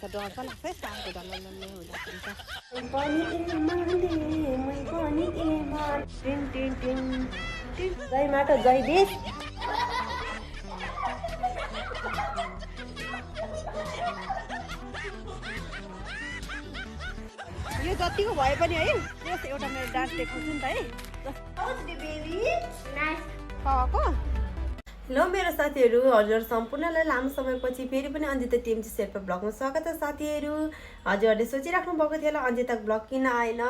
त डर पो लाग्छ है सालको डल्लै हुँदा जय माता जय देश। यो जतिको भए पनि है यस एउटा मेरो डान्स देखाउँछु नि त है हेलो मेरो साथीहरू, हजुर सम्पूर्णलाई लामो समयपछि फेरि पनि अन्जिता टिएमजी शेर्पा ब्लगमा स्वागत छ साथीहरू। हजुरहरूले सोचिराख्नु भएको थियो होला अन्जिताको ब्लग किन आएन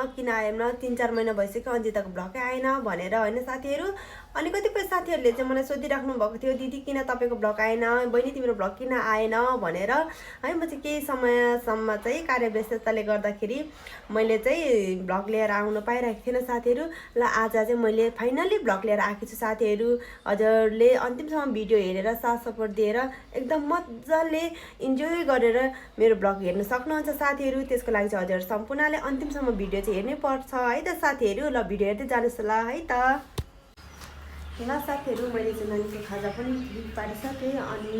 3-4 महिना भइसक्यो अन्जिताको ब्लगै आएन भनेर होइन साथीहरू। अनि कतिपय साथीहरूले चाहिँ मलाई सोधिराख्नु भएको थियो दिदी किन तपाईँको ब्लग आएन, बहिनी तिम्रो ब्लग किन आएन भनेर है। म चाहिँ केही समयसम्म चाहिँ कार्यव्यस्तताले गर्दाखेरि मैले चाहिँ ब्लग लिएर आउन पाइरहेको थिएन साथीहरू। ल आज चाहिँ मैले फाइनली ब्लग लिएर आएको छु साथीहरू। हजुरले अन्तिमसम्म भिडियो हेरेर साथ सपोर्ट दिएर एकदम मजाले इन्जोय गरेर मेरो ब्लग हेर्न सक्नुहुन्छ साथीहरू। त्यसको लागि चाहिँ हजुर सम्पूर्णले अन्तिमसम्म भिडियो चाहिँ हेर्नै पर्छ है त साथीहरू। ल भिडियो हेर्दै जानुहोस् ल है त। ल साथीहरू, मैले चाहिँ नानीको खाजा पनि पारिसकेँ। अनि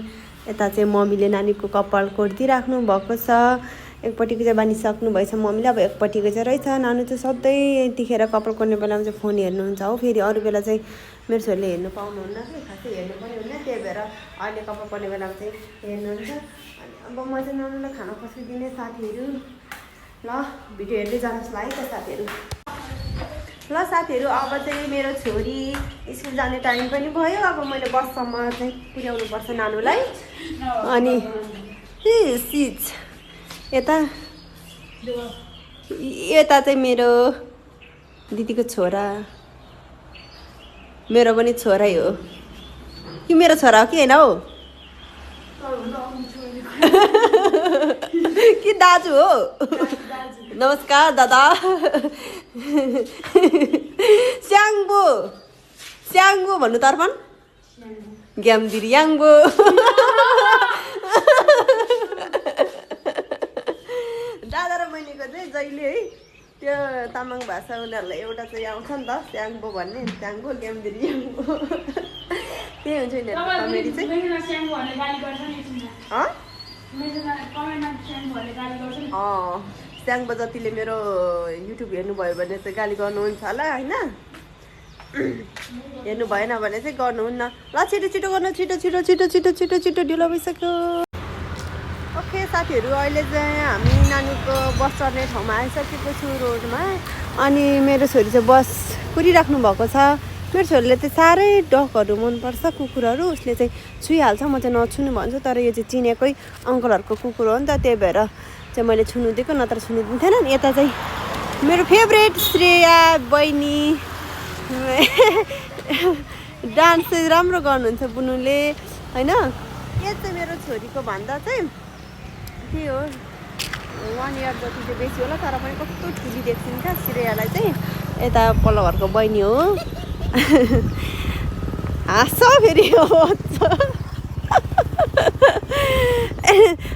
यता चाहिँ मम्मीले नानीको कपाल कोरिदिइराख्नु भएको छ। एकपट्टिको चाहिँ बानिसक्नु भएछ मम्मीले, अब एकपट्टिको चाहिँ रहेछ। नानु चाहिँ सधैँ यतिखेर कपाल कोर्ने बेलामा चाहिँ फोन हेर्नुहुन्छ हो। फेरि अरू बेला चाहिँ मेरो छोरीले हेर्नु पाउनुहुन्न कि खासै हेर्नु पनि हुन्न, त्यही भएर अहिले कपाल कोर्ने बेलामा चाहिँ हेर्नुहुन्छ। अनि अब म चाहिँ नानुलाई खाना पस्किदिने साथीहरू। ल भिडियो हेर्दै जानुहोस् ल है त साथीहरू। ल साथीहरू, अब चाहिँ मेरो छोरी स्कुल जाने टाइम पनि भयो। अब मैले बससम्म चाहिँ पुर्याउनु पर्छ नानुलाई। अनि सिज यता चाहिँ मेरो दिदीको छोरा, मेरो पनि छोरै हो कि मेरो छोरा हो कि होइन हौ कि दाजु हो? नमस्कार दादा। स्याङ्बो भन्नु तर्पण ग्यामदिरी याङ्बो। दादा र बहिनीको चाहिँ जहिले है त्यो तामाङ भाषा उनीहरूलाई एउटा चाहिँ आउँछ नि त स्याङ्बो भन्ने, स्याङ्बो ग्यामदिरी याङ्बो त्यही हुन्छ यिनीहरूको कमेडी चाहिँ। स्याङ्बो जतिले मेरो युट्युब हेर्नुभयो भने चाहिँ गाली गर्नुहुन्छ होला होइन, हेर्नु भएन भने चाहिँ गर्नुहुन्न। ल छिटो छिटो गर्नु, छिटो छिटो छिटो छिटो छिटो छिटो ढिलो भइसक्यो। ओके साथीहरू, अहिले चाहिँ हामी नानीको बस चढ्ने ठाउँमा आइसकेको छु रोडमा। अनि मेरो छोरी चाहिँ बस कुरिराख्नु भएको छ। मेरो छोरीले चाहिँ साह्रै डगहरू मनपर्छ, कुकुरहरू। उसले चाहिँ छुइहाल्छ, म चाहिँ नछुनु भन्छु। तर यो चाहिँ चिनेकै अङ्कलहरूको कुकुर हो नि त, त्यही भएर चाहिँ मैले छुनु दिएको, नत्र छुनु दिन्थेन नि। यता चाहिँ मेरो फेभरेट श्रेया बहिनी डान्स चाहिँ राम्रो गर्नुहुन्छ बुनुले होइन। यो चाहिँ मेरो छोरीको भन्दा चाहिँ के हो 1 इयर जति चाहिँ बेसी होला, तर पनि कस्तो ठुली देख्छन् क्या श्रेयालाई चाहिँ। यता पल्लो घरको बहिनी हो। हाँस्छ फेरि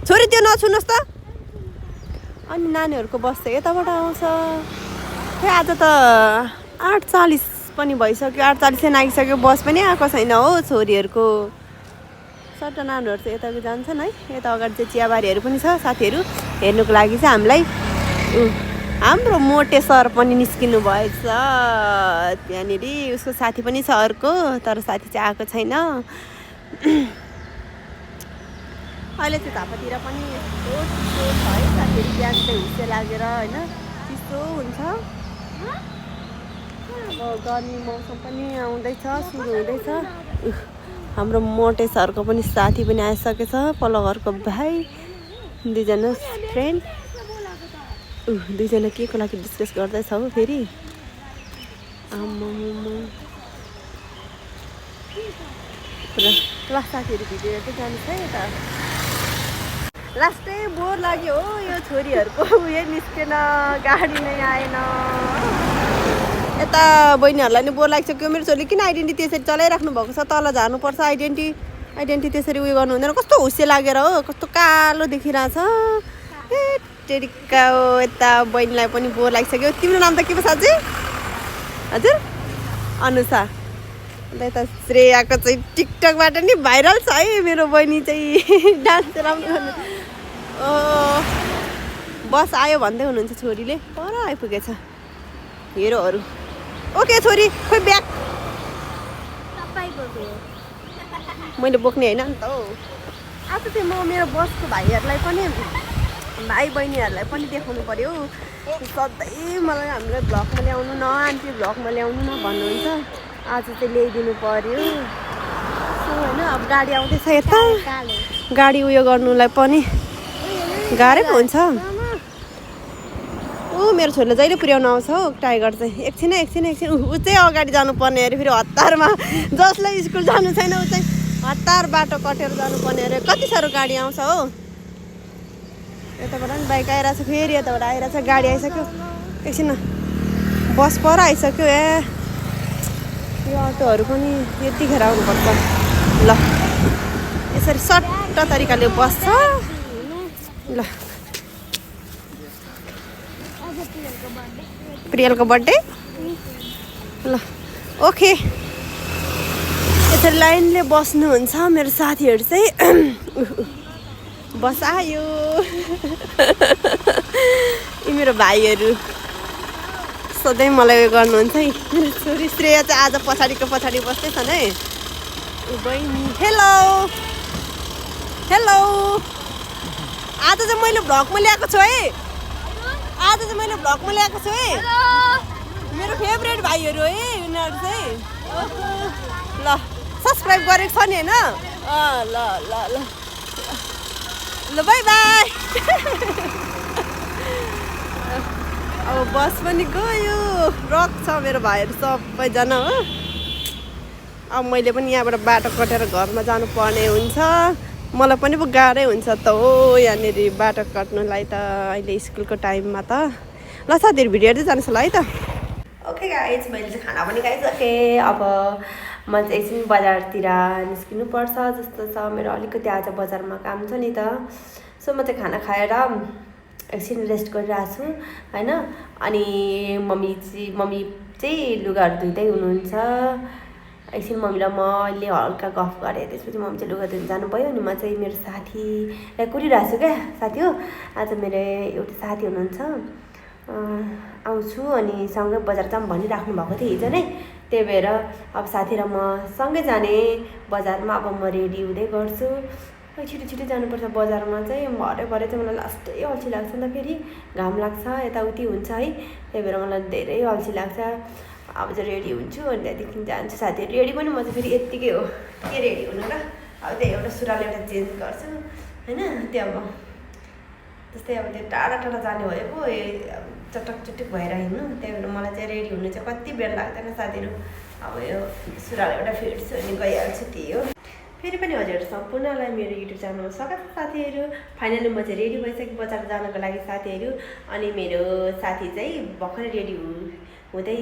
छोरी त्यो नछुनुहोस् त। अनि नानीहरूको बस चाहिँ यताबाट आउँछ। खै आज त 8:40 पनि भइसक्यो, 8:40 चाहिँ नागिसक्यो, बस पनि आएको छैन हो छोरीहरूको। सट्टा नानीहरू चाहिँ यताको जान्छन् है। यता अगाडि चाहिँ चियाबारीहरू पनि छ साथीहरू। हेर्नुको लागि चाहिँ हामीलाई हाम्रो मोटे सर पनि निस्किनु भएछ त्यहाँनिर। उसको साथी पनि छ अर्को, तर साथी चाहिँ आएको छैन। अहिले चाहिँ झापातिर पनि यस्तो चिसो छ है साथीहरू। बिहान चाहिँ हुस्से लागेर होइन चिसो हुन्छ। अब गर्मी मौसम पनि आउँदैछ, सुरु हुँदैछ। हाम्रो मोटे सरको पनि साथी पनि आइसकेछ, पल्लो घरको भाइ, दुईजना फ्रेन्ड। दुईजना के को लागि डिस्कस गर्दैछ हो फेरि। ल साथीहरू भिडियो हेर्दै जानुहोस् है। यता लास्टै बोर लाग्यो हो यो छोरीहरूको। उयो निस्केन, गाडी नै आएन। यता बहिनीहरूलाई नि बोर लागिसक्यो। मेरो छोरीले किन आइडेन्टी त्यसरी चलाइराख्नु भएको छ, तल झार्नुपर्छ। आइडेन्टी त्यसरी उयो गर्नु हुँदैन। कस्तो हुस्से लागेर हो, कस्तो कालो देखिरहेछ। ए टेरिका हो। यता बहिनीलाई पनि बोर लागिसक्यो। तिम्रो नाम त के पो साँच्चै? हजुर अनुषा। अन्त यता श्रेयाको चाहिँ टिकटकबाट नि भाइरल छ है मेरो बहिनी चाहिँ डान्स राम्रो गर्नु। बस आयो भन्दै हुनुहुन्छ छोरीले, पर आइपुगेछ हेरोहरू। ओके छोरी खोइ ब्याग मैले बोक्ने होइन नि त हौ। आज चाहिँ म मेरो बसको भाइहरूलाई पनि भाइ बहिनीहरूलाई पनि देखाउनु पर्यो। सधैँ मलाई हामीलाई भ्लगमा ल्याउनु न आन्टी भ्लगमा ल्याउनु न भन्नुहुन्छ, आज चाहिँ ल्याइदिनु पर्यो होइन। अब गाडी आउँदैछ यता, गाडी उयो गर्नुलाई पनि गाह्रै पो हुन्छ। मेरो छोरीले जहिले पुर्याउनु आउँछ हौ टाइगर चाहिँ। एकछिन ऊ चाहिँ अगाडि जानुपर्ने अरे, फेरि हतारमा जसलाई स्कुल जानु छैन ऊ चाहिँ हतार बाटो कटेर जानुपर्ने अरे। कति साह्रो गाडी आउँछ हौ, यताबाट पनि बाइक आइरहेछ, फेरि यताबाट आइरहेछ, गाडी आइसक्यो। एकछिन बस पर आइसक्यो। यो अटोहरू पनि यतिखेर आउनुपर्छ। ल यसरी सट्ट तरिकाले बस्छ। ल प्रियलको बर्थडे ल ओके। यसरी लाइनले बस्नुहुन्छ मेरो साथीहरू चाहिँ। बस आयो। यी मेरो भाइहरू सधैँ मलाई उयो गर्नुहुन्छ है। मेरो छोरी श्रेया चाहिँ आज पछाडि बस्दैछन् है। बहिनी हेलो हेलो। आज चाहिँ मैले भ्लगमा ल्याएको छु है। मेरो फेभरेट भाइहरू है यिनीहरू चाहिँ। ल सब्सक्राइब गरेको छ नि होइन। ल बाई बाई। अब बस पनि गयो, रक छ मेरो भाइहरू सबैजना हो। अब मैले पनि यहाँबाट बाटो कटेर घरमा जानुपर्ने हुन्छ। मलाई पनि पो गाह्रै हुन्छ त हो यहाँनिर बाटो काट्नुलाई त अहिले स्कुलको टाइममा त। ल साथीहरू भिडियो हेर्दै जानुहोस् ल है त। ओके गाइज मैले चाहिँ खाना पनि खाइसकेँ। अब म चाहिँ एकछिन बजारतिर निस्किनु पर्छ जस्तो छ। मेरो अलिकति आज बजारमा काम छ नि त। सो म चाहिँ खाना खाएर एकछिन रेस्ट गरिरहेको छु होइन। अनि मम्मी चाहिँ लुगाहरू धुँदै हुनुहुन्छ। एकछिन मम्मीलाई म अहिले हल्का गफ गरेँ, त्यसपछि मम्मी चाहिँ लुगा धुन जानुभयो। अनि म चाहिँ मेरो साथीलाई कुरिरहेको छु क्या। साथी हो आज मेरो एउटा साथी हुनुहुन्छ, आउँछु अनि सँगै बजार जाऊँ भनिराख्नु भएको थियो हिजो नै। त्यही भएर अब साथी र म सँगै जाने बजारमा। अब म रेडी हुँदै गर्छु। छिटो जानुपर्छ बजारमा चाहिँ। भरे चाहिँ मलाई लास्टै अल्छी लाग्छ नि त, फेरि घाम लाग्छ यताउति हुन्छ है। त्यही भएर मलाई धेरै अल्छी लाग्छ। अब चाहिँ रेडी हुन्छु अनि त्यहाँदेखि जान्छु। साथीहरू रेडी पनि म चाहिँ फेरि यत्तिकै हो के रेडी हुनु र। अब त्यही एउटा सुरुवाल एउटा चेन्ज गर्छु होइन। त्यो अब जस्तै अब त्यो टाढा जाने भयो पो चटक भएर हिँड्नु। त्यही भएर मलाई चाहिँ रेडी हुनु चाहिँ कति बेर लाग्दैन साथीहरू। अब यो सुरुवाल एउटा फेर्छु अनि गइहाल्छु, त्यही हो। फेरि पनि हजुर सम्पूर्णलाई मेरो युट्युब च्यानलमा स्वागत छ साथीहरू। फाइनली म चाहिँ रेडी भइसकेँ बजार जानको लागि साथीहरू। अनि मेरो साथी चाहिँ भर्खरै रेडी हुँदै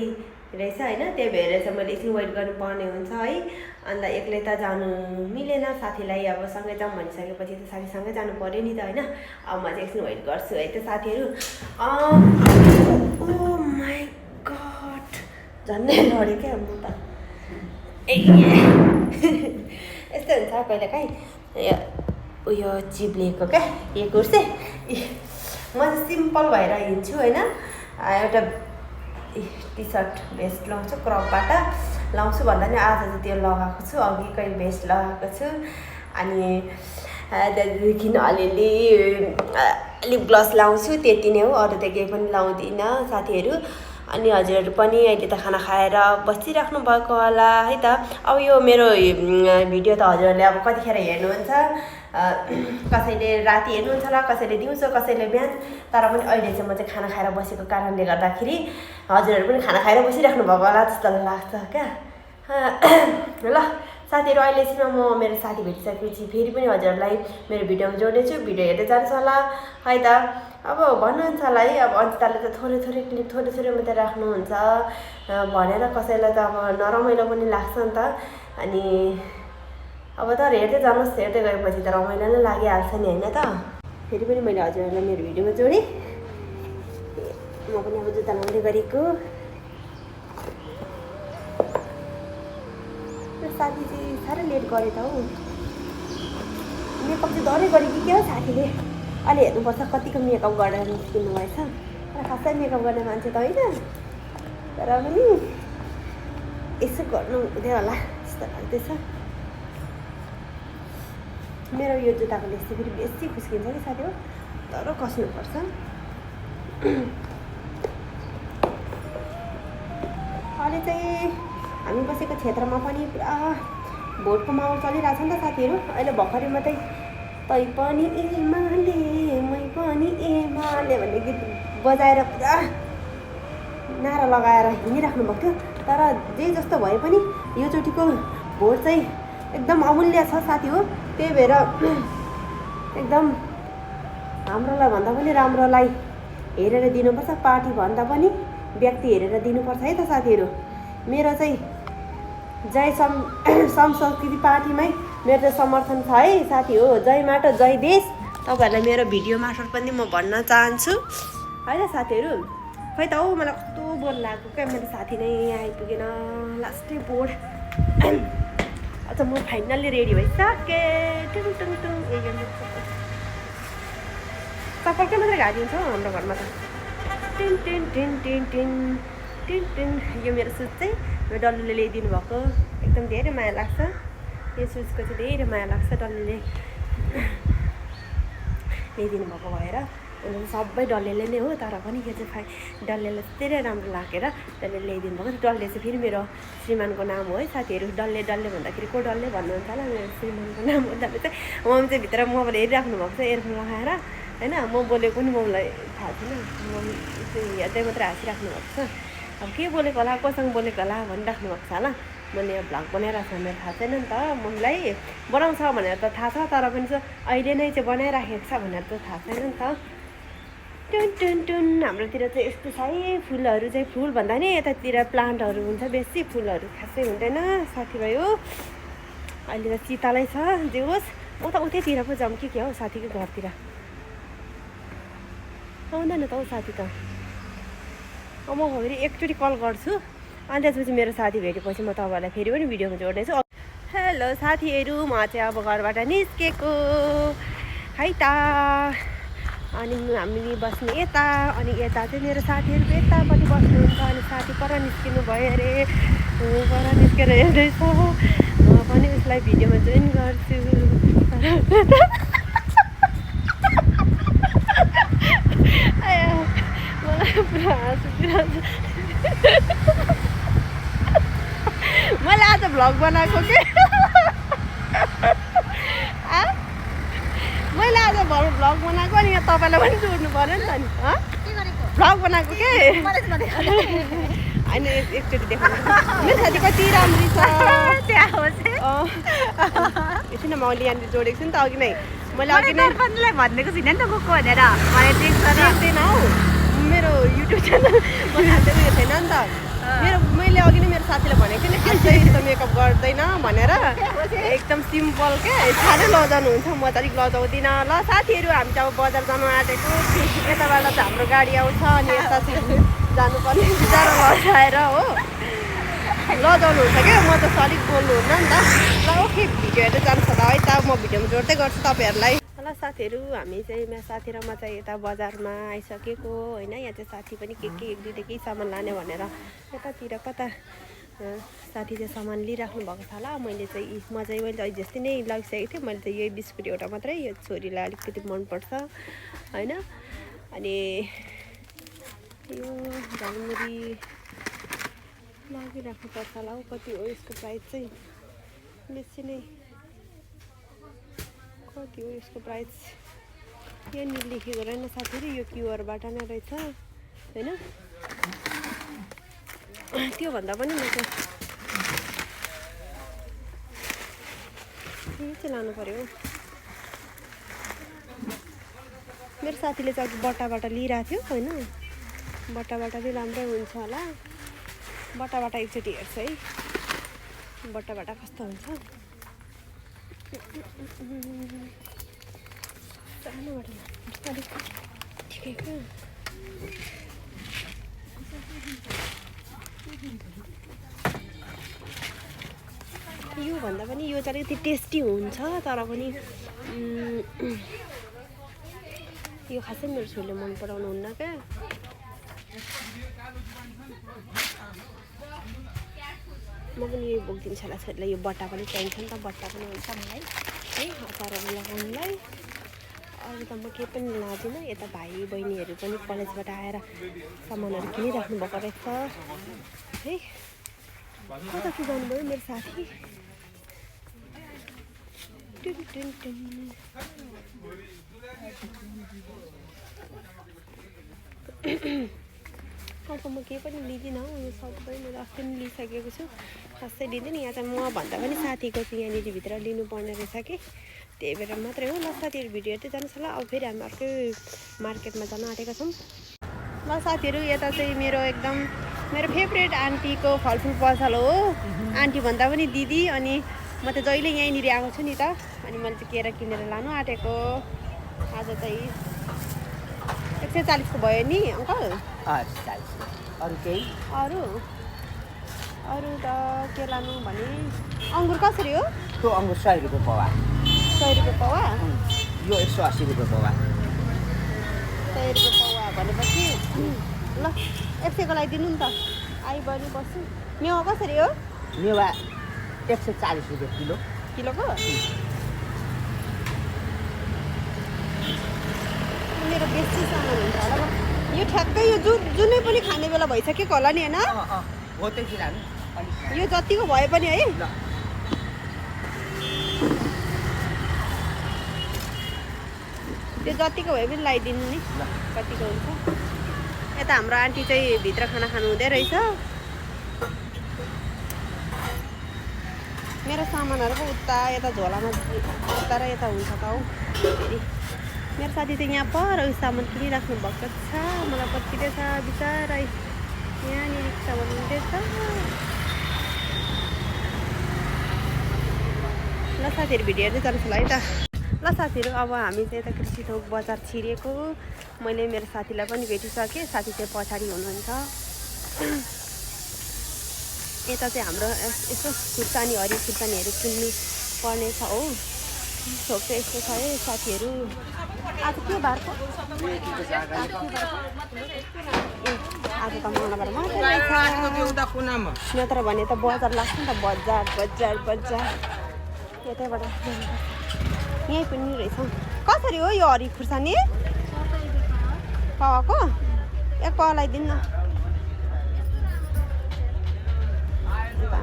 रहेछ होइन। त्यही भएर चाहिँ मैले एकछिन वेट गर्नुपर्ने हुन्छ है। अन्त एक्लै त जानु मिलेन, साथीलाई अब सँगै जाऊँ भनिसकेपछि त साथीसँगै जानु पऱ्यो नि त होइन। अब म चाहिँ एकछिन वेट गर्छु है त साथीहरू। ओ माई गड झन्डै लडेँ क्या म त। यस्तै हुन्छ कहिलेकाहीँ उयो चिप्लिएको क्या यो कुर्सी। म चाहिँ सिम्पल भएर हिँड्छु होइन। एउटा टी सर्ट भेस्ट लाउँछु, क्रपबाट लाउँछु भन्दा नि आज चाहिँ त्यो लगाएको छु, अघिकै भेस्ट लगाएको छु। अनि त्यहाँदेखि अलिअलि लिप ग्लस लाउँछु, त्यति नै हो, अरू त केही पनि लाउँदिनँ साथीहरू। अनि हजुरहरू पनि अहिले त खाना खाएर बसिराख्नु भएको होला है त। अब यो मेरो भिडियो त हजुरहरूले अब कतिखेर हेर्नुहुन्छ, कसैले राति हेर्नुहुन्छ होला, कसैले दिउँसो, कसैले बिहान। तर पनि अहिले चाहिँ म चाहिँ खाना खाएर बसेको कारणले गर्दाखेरि हजुरहरू पनि खाना खाएर बसिराख्नु भएको होला जस्तो लाग्छ क्या। ल साथीहरू अहिलेसम्म म मेरो साथी भेटिसकेपछि फेरि पनि हजुरहरूलाई मेरो भिडियोमा जोड्नेछु। भिडियो हेर्दै जानुहोस् होला है त। अब भन्नुहुन्छ होला है अब अन्तिताले त थोरै क्लिप थोरै मात्रै राख्नुहुन्छ भनेर कसैलाई त अब नरमाइलो पनि लाग्छ नि त। अनि अब तर हेर्दै जानुहोस्, हेर्दै गएपछि त रमाइलो नै लागिहाल्छ नि होइन त। फेरि पनि मैले हजुरहरूलाई मेरो भिडियोमा जोडेँ। म पनि अब जुत्ता लाउँदै गरेको। साथी चाहिँ साह्रै लेट गरेँ त हौ। मेकअप चाहिँ डरै गरेँ कि क्या हो साथीले। अहिले हेर्नुपर्छ कतिको मेकअप गरेर निस्किनु भएछ। तर खासै मेकअप गर्ने मान्छे त होइन, तर पनि यसो गर्नु हुँदै होला जस्तो लाग्दैछ। मेरो यो जुत्ताको लेस चाहिँ फेरि बेसी खुस्किन्छ कि साथी हो, तर कस्नुपर्छ। अहिले चाहिँ हामी बसेको क्षेत्रमा पनि पुरा भोटको माहौल चलिरहेछ नि त साथीहरू। अहिले भर्खरै मात्रै तै पनि एमाले मै पनि एमाले भन्ने गीत बजाएर पुरा नारा लगाएर हिँडिराख्नु भएको थियो। तर जे जस्तो भए पनि योचोटिको भोट चाहिँ एकदम अमूल्य छ साथी हो। त्यही भएर एकदम हाम्रोलाई भन्दा पनि राम्रोलाई हेरेर दिनुपर्छ, पार्टी भन्दा पनि व्यक्ति हेरेर दिनुपर्छ है त साथीहरू। मेरो चाहिँ जय संस्कृति पार्टीमै मेरो चाहिँ समर्थन छ है साथी हो। जय माटो जय देश। तपाईँहरूलाई मेरो भिडियो मार्फत पनि म भन्न चाहन्छु होइन साथीहरू। खै त हौ मलाई कस्तो बोर लाग्यो क्या, मेरो साथी नै आइपुगेन, लास्टै बोर्ड। अच्छा म फाइनल्ली रेडी भइसकेँ। चप्पलकै मात्रै घाँटी हुन्छ हौ हाम्रो घरमा त। Tin tin tin tin tin tin tin. यो मेरो सुज चाहिँ मेरो डल्लुले ल्याइदिनु भएको, एकदम धेरै माया लाग्छ। यो सुजको चाहिँ धेरै माया लाग्छ, डल्लुले ल्याइदिनु भएको भएर। अनि सबै डल्लेले नै हो, तर पनि यो चाहिँ डल्लेलाई धेरै राम्रो लागेर डल्ले ल्याइदिनु भएको। डल्ले चाहिँ फेरि मेरो श्रीमानको नाम हो है साथीहरू। डल्ले डल्ले भन्दाखेरि को डल्ले भन्नुहुन्छ होला, मेरो श्रीमानको नाम हो। डल्ले चाहिँ मम्मी चाहिँ भित्र मोबाइल हेरिराख्नु भएको छ इयरफोन लगाएर होइन। म बोलेको पनि मम्मीलाई थाहा छैन, मम्मी चाहिँ हेर्दै मात्रै हाँसिराख्नु भएको छ। अब के बोलेको होला, कोसँग बोलेको होला भनिराख्नु भएको छ होला। मैले यहाँ भ्लग बनाइरहेको छ भनेर थाहा छैन नि त मम्मीलाई। बनाउँछ भनेर त थाहा छ, तर पनि चाहिँ अहिले नै चाहिँ बनाइराखेको छ भनेर त थाहा छैन नि त। टुन टुन टुन। हाम्रोतिर चाहिँ यस्तो छ है, फुलहरू चाहिँ फुल भन्दा नि यतातिर प्लान्टहरू हुन्छ बेसी, फुलहरू खासै हुँदैन साथीभाइ हो। अहिले त चितालै छ, जे होस् म त उतैतिर पो जाउँ कि क्या हो साथीको घरतिर। आउँदैन त हौ साथी त। म फेरि एकचोटि कल गर्छु, अनि त्यसपछि मेरो साथी भेटेपछि म तपाईँहरूलाई फेरि पनि भिडियोमा जोड्दैछु। हेलो साथीहरू, म चाहिँ अब घरबाट निस्केको है त। अनि हामी बस्ने यता, अनि यता चाहिँ मेरो साथीहरू यतापट्टि बस्नुहुन्छ। अनि साथी पर निस्किनु भयो अरे, पर निस्केर हेर्दैछ। म पनि उसलाई भिडियोमा जोइन गर्छु। मलाई पुरा हाँस उठिरहेको छ। मैले आज भ्लग बनाएको के, मैले आज भ्लग बनाएको अनि यहाँ तपाईँलाई पनि जोड्नु पऱ्यो नि त नि। भ्लग बनाएको के होइन, एकचोटि देखाउनु। मेरो साथी कति राम्री छ एकछिन। म अहिले यहाँनिर जोडेको छु नि त अघि नै। मैले अघि नै भनिदिएको छैन नि त को भनेर देख्दैन हौ मेरो युट्युब च्यानल बनाएको उयो छैन नि त मेरो। मैले अघि नै मेरो साथीलाई भनेको थिएँ नि खासै यस्तो मेकअप गर्दैन भनेर, एकदम सिम्पल क्या। साह्रै लजाउनुहुन्छ, म त अलिक लजाउँदिनँ। ल साथीहरू, हामी चाहिँ अब बजार जानु आँटेको। यताबाट चाहिँ हाम्रो गाडी आउँछ, अनि यता चाहिँ जानुपर्ने बिचरा लजाएर हो लजाउनुहुन्छ क्या। म त अलिक बोल्नुहुन्न नि त। ल ओके, भिडियो हेर्दै जान्छ होला है त। म भिडियोमा जोड्दै गर्छु तपाईँहरूलाई। ल साथीहरू, हामी चाहिँ मेरो साथी र म चाहिँ यता बजारमा आइसकेको होइन। यहाँ चाहिँ साथी पनि के एक दुईवटा केही सामान लाने भनेर यतातिर कता साथी चाहिँ सामान लिइराख्नु भएको छ होला। मैले चाहिँ जस्तै नै लगिसकेको थिएँ। मैले चाहिँ यही बिस्कुट एउटा मात्रै, यो छोरीलाई अलिकति मनपर्छ होइन। अनि यो झालमुरी लगिराख्नु पर्छ होला हौ। कति हो यसको प्राइस चाहिँ, बेसी नै कति हो यसको प्राइस, यहाँनिर लेखेको रहेन साथीहरू। यो क्युआरबाट नै रहेछ होइन। त्योभन्दा पनि म चाहिँ के चाहिँ लानु पऱ्यो। मेरो साथीले चाहिँ अघि बट्टाबाट लिइरहेको थियो होइन। बट्टाबाट पनि राम्रै हुन्छ होला। बट्टाबाट एकचोटि हेर्छु है, बट्टाबाट कस्तो हुन्छ। सानोबाट अलिक ठिकैको। योभन्दा पनि यो चाहिँ अलिकति टेस्टी हुन्छ तर पनि यो खासै मेरो छोरीले मन पराउनु हुन्न क्या म पनि यो बोकिदिन्छु होला छोरीलाई यो बट्टा पनि चाहिन्छ नि त बट्टा पनि हुन्छ मलाई है अचारहरू लगाउनुलाई अरू त म केही पनि लादिनँ यता भाइ बहिनीहरू पनि कलेजबाट आएर सामानहरू किनिराख्नु भएको रहेछ है कता के जानुभयो मेरो साथी अर्को म केही पनि लिँदिनँ यो सबै मैले अस्ति पनि लिइसकेको छु खासै लिँदैन यहाँ चाहिँ म भन्दा पनि साथीको चाहिँ यहाँनिर भित्र लिनुपर्ने रहेछ कि त्यही भएर मात्रै हो ल साथीहरू भिडियो हेर्दै जानुहोस् होला अब फेरि हामी अर्कै मार्केटमा जान आँटेका छौँ ल साथीहरू यता चाहिँ मेरो एकदम मेरो फेभरेट आन्टीको फलफुल पसल हो आन्टी भन्दा पनि दिदी अनि म त जहिले यहीँनिर आएको छु नि त अनि मैले चाहिँ केरा किनेर लानु आँटेको आज चाहिँ 140 को भयो नि अङ्कल अरू केही अरू त के लानु भने अङ्गुर कसरी हो त्यो अङ्गुर 100 रुपियाँ पवा 100 रुपियाँ पवा यो 180 रुपियाँ पवा 100 रुपियाँ पवा भनेपछि ल 100 को लगाइदिनु नि त आइबरी बस्छु मेवा कसरी हो मेवा 140 रुपियाँ किलो किलोको मेरो बेसी सामान हुन्छ होला यो ठ्याक्कै यो जुनै पनि खाने बेला भइसकेको होला नि होइन हो त्यति लानु यो जतिको भए पनि है त्यो जतिको भए पनि लगाइदिनु नि कतिको हुन्छ यता हाम्रो आन्टी चाहिँ भित्र खाना खानु हुँदै रहेछ मेरो सामानहरू पो उता यता झोलामा उता र यता हुन्छ त हौ फेरि मेरो साथी चाहिँ यहाँ पर सामान किनिराख्नु भएको छ मलाई पर्खिँदैछ बिचारा यहाँनिर रिक्सा भन्नुहुँदैछ ल साथीहरू भिडियो हेर्दै जानुहोस् होला है त ल साथीहरू अब हामी चाहिँ यता कृषि थोक बजार छिरेको मैले मेरो साथीलाई पनि भेटिसकेँ साथी चाहिँ पछाडि हुनुहुन्छ यता चाहिँ हाम्रो यसो खुर्सानी हरियो खुर्सानीहरू किन्नु पर्नेछ हो थोक चाहिँ यस्तो छ है साथीहरू आज के बारको आज त मङ्गलबार मात्रै नत्र भने त बजार लाग्छ नि त बजार यतैबाट यहीँ पनि रहेछ कसरी हो यो हरियो खुर्सानी पावाको एक पावा लगाइदिनु न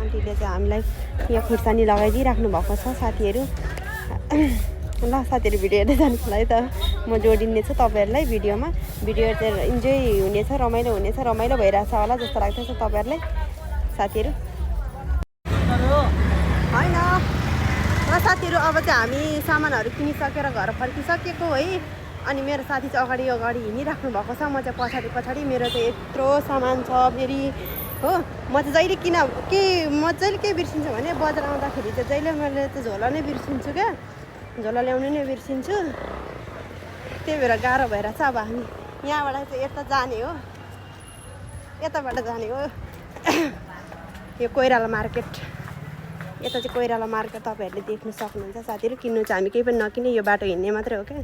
आन्टीले चाहिँ हामीलाई यहाँ खुर्सानी लगाइदिइराख्नु भएको छ साथीहरू ल साथीहरू भिडियो हेर्दै जानुहोस् होला है त म जोडिनेछु तपाईँहरूलाई भिडियोमा भिडियो हेर्दै इन्जोय हुनेछ रमाइलो भइरहेछ होला जस्तो लाग्दैछ तपाईँहरूलाई साथीहरू होइन र साथीहरू अब चाहिँ हामी सामानहरू किनिसकेर घर फर्किसकेको है अनि मेरो साथी चाहिँ अगाडि हिँडिराख्नु भएको छ म चाहिँ पछाडि मेरो चाहिँ यत्रो सामान छ फेरि हो म चाहिँ जहिले के बिर्सिन्छु भने बजार आउँदाखेरि चाहिँ जहिले मैले चाहिँ झोला नै बिर्सिन्छु क्या झोला ल्याउनु नै बिर्सिन्छु त्यही भएर गाह्रो भएर चाहिँ अब हामी यहाँबाट चाहिँ यताबाट जाने हो यो कोइराला मार्केट यता चाहिँ कोइराला मार्केट तपाईँहरूले देख्न सक्नुहुन्छ साथीहरू किन्नु चाहिँ हामी केही पनि नकिने यो बाटो हिँड्ने मात्रै हो क्या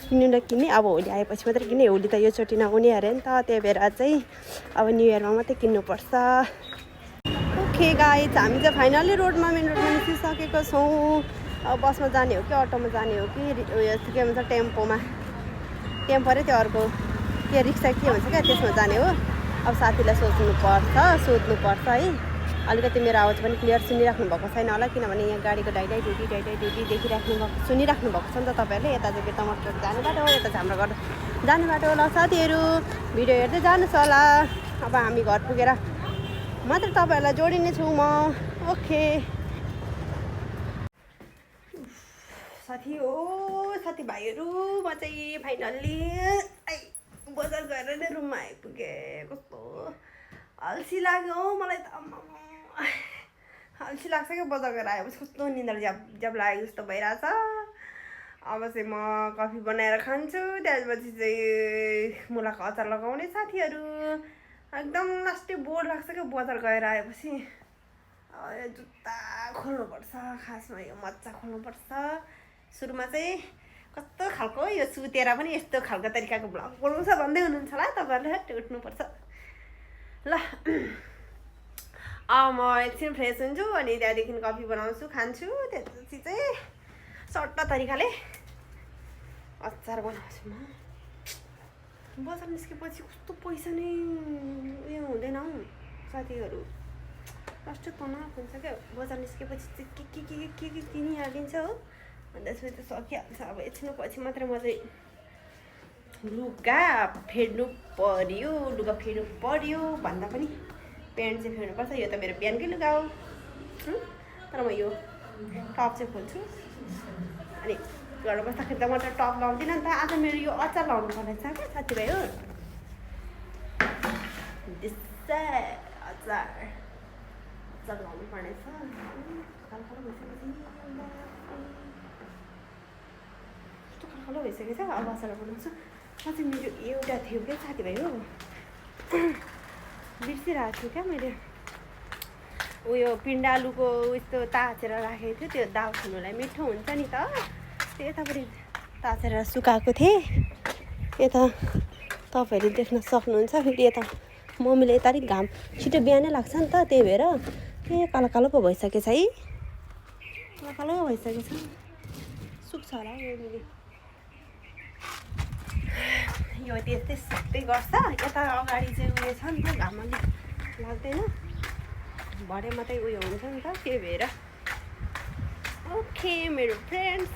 किन्नु नकिन्ने अब होली आएपछि मात्रै किन्ने होली त योचोटि नहुने अरे नि त त्यही भएर चाहिँ अब न्यु इयरमा मात्रै किन्नुपर्छ ओके गाइज हामी चाहिँ फाइनल्ली मेन रोडमा निस्किसकेको छौँ अब बसमा जाने हो कि अटोमा जाने हो कि उयो के भन्छ टेम्पो अरे त्यो अर्को के रिक्सा के भन्छ क्या त्यसमा जाने हो अब साथीलाई सोध्नु पर्छ है अलिकति मेरो आवाज पनि क्लियर सुनिराख्नु भएको छैन होला किनभने यहाँ गाडीको डाइडाइ ड्युटी सुनिराख्नु भएको छ नि त तपाईँहरूले यता चाहिँ टमाटर जाने बाटो हो यता चाहिँ हाम्रो घर जाने बाटो होला साथीहरू भिडियो हेर्दै जानुहोस् होला अब हामी घर पुगेर मात्र तपाईँहरूलाई जोडिने छु म ओके साथीभाइहरू म चाहिँ फाइनल्ली बजार गएर नै रुममा आइपुगेँ कस्तो अल्छी लाग्यो मलाई त अल्छी लाग्छ क्या बजार गएर आएपछि कस्तो निन्द्रा ज्याप लागेको जस्तो भइरहेछ अब चाहिँ म कफी बनाएर खान्छु त्यसपछि चाहिँ मुलाको अचार लगाउने साथीहरू एकदम लास्टै बोर लाग्छ क्या बजार गएर आएपछि जुत्ता खोल्नुपर्छ खासमा यो मजा खोल्नुपर्छ सुरुमा चाहिँ कस्तो खालको यो सुतेर पनि यस्तो खालको तरिकाको भ्लग बनाउँछ भन्दै हुनुहुन्छ होला तपाईँहरूले हट उठ्नुपर्छ ल म एकछिन फ्रेस हुन्छु अनि त्यहाँदेखि कफी बनाउँछु खान्छु त्यसपछि चाहिँ सट्टा तरिकाले अचार बनाउँछु म बजार निस्केपछि कस्तो पैसा नै उयो हुँदैन हौ साथीहरू कस्तो तनाव हुन्छ क्या बजार निस्केपछि चाहिँ के किनिहालिन्छ हो अन्त त्यसपछि त सकिहाल्छ अब एकछिनपछि मात्रै म चाहिँ लुगा फेर्नु पर्यो भन्दा पनि प्यान्ट चाहिँ फेर्नुपर्छ यो त मेरो बिहानकै लुगा हो तर म यो टप चाहिँ खोल्छु अनि घरमा बस्दाखेरि त म त टप लाउँदिनँ नि त आज मेरो यो अचार लाउनु पर्ने छ क्या साथीभाइ हो अचार लाउनु पर्ने छ कस्तो खालको भइसकेको छ अब अचार बनाउँछु अझै मेरो एउटा थियो क्या साथीभाइ हो बिर्सिरहेको छु क्या मैले उयो पिँडालुको यस्तो ताछेर राखेको थियो त्यो दाल खानुलाई मिठो हुन्छ नि त त्यो यतापट्टि ताछेर सुकाएको थिएँ यता तपाईँहरूले देख्न सक्नुहुन्छ फेरि यता मम्मीले यता अलिक घाम छिटो बिहानै लाग्छ नि त त्यही भएर कालो कालो पो भइसकेछ है कालो कालो भइसकेछ सुक्छ होला मम्मीले यो त्यस्तै सुक्दै गर्छ यता अगाडि चाहिँ उयो छ नि त घाम अलिक लाग्दैन भरे मात्रै उयो हुन्छ नि त त्यही भएर ओके मेरो फ्रेन्ड्स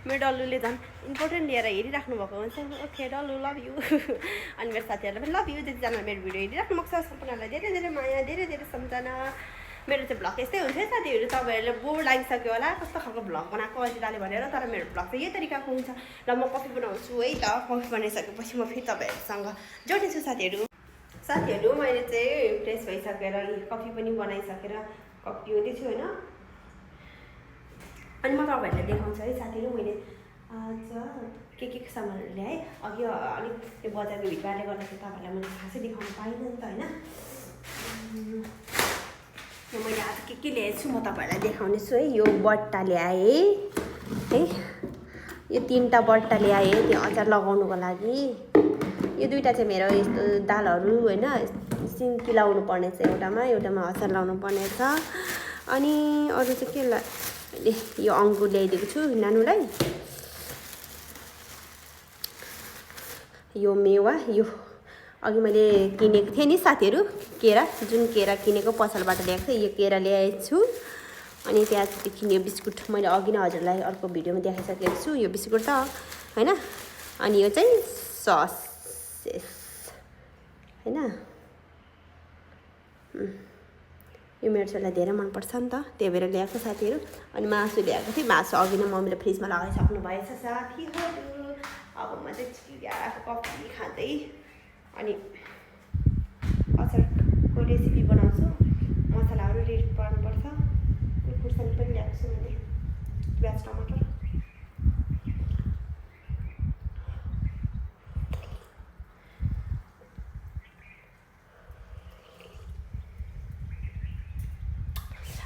मेरो डल्लुले झन् इम्पोर्टेन्ट लिएर हेरिराख्नु भएको हुन्छ ओके डल्लु लभ यु अनि मेरो साथीहरूलाई पनि लभ यु जतिजना मेरो भिडियो हेरिराख्नु भएको छ सबैजनालाई धेरै धेरै माया धेरै धेरै सम्झना मेरो चाहिँ भ्लग यस्तै हुन्छ साथीहरू तपाईँहरूले बोर लागिसक्यो होला कस्तो खालको भ्लग बनाएको अजिताले भनेर तर मेरो भ्लग चाहिँ यही तरिकाको हुन्छ र म कफी बनाउँछु है त कफी बनाइसकेपछि म फेरि तपाईँहरूसँग जोड्नेछु साथीहरू मैले चाहिँ फ्रेस भइसकेर कफी पनि बनाइसकेर कप पिउँदैछु होइन अनि म तपाईँहरूलाई देखाउँछु है साथीहरू मैले आज के सामानहरू ल्याएँ अघि अलिक त्यो बजारको भिडभाडले गर्दाखेरि तपाईँहरूलाई मैले खासै देखाउनु पाइनँ नि त होइन मैले आज के ल्याएछु म तपाईँहरूलाई देखाउनेछु है यो बट्टा ल्याएँ है यो 3टा बट्टा ल्याएँ त्यो अचार लगाउनुको लागि यो 2टा चाहिँ मेरो यस्तो दालहरू होइन सिन्की लाउनु पर्ने छ एउटामा अचार लाउनु पर्ने छ अनि अरू चाहिँ के यो अङ्गुर ल्याइदिएको छु नानुलाई यो मेवा यो अघि मैले किनेको थिएँ नि साथीहरू केरा जुन केरा किनेको पसलबाट ल्याएको थिएँ यो केरा ल्याएको छु अनि त्यहाँदेखि यो बिस्कुट मैले अघि नै हजुरलाई अर्को भिडियोमा देखाइसकेको छु यो बिस्कुट त होइन अनि यो चाहिँ ससेस होइन यो मेरो छोरीलाई धेरै मनपर्छ नि त त्यही भएर ल्याएको साथीहरू अनि मासु ल्याएको थिएँ मासु अघि नै मम्मीले फ्रिजमा लगाइसक्नु भएछ साथीहरू अब म चाहिँ चिया कफी खाँदै अनि अचारको रेसिपी बनाउँछु मसलाहरू रेडी पार्नुपर्छ यो खुर्सानी पनि ल्याएको छु मैले प्याज टमाटर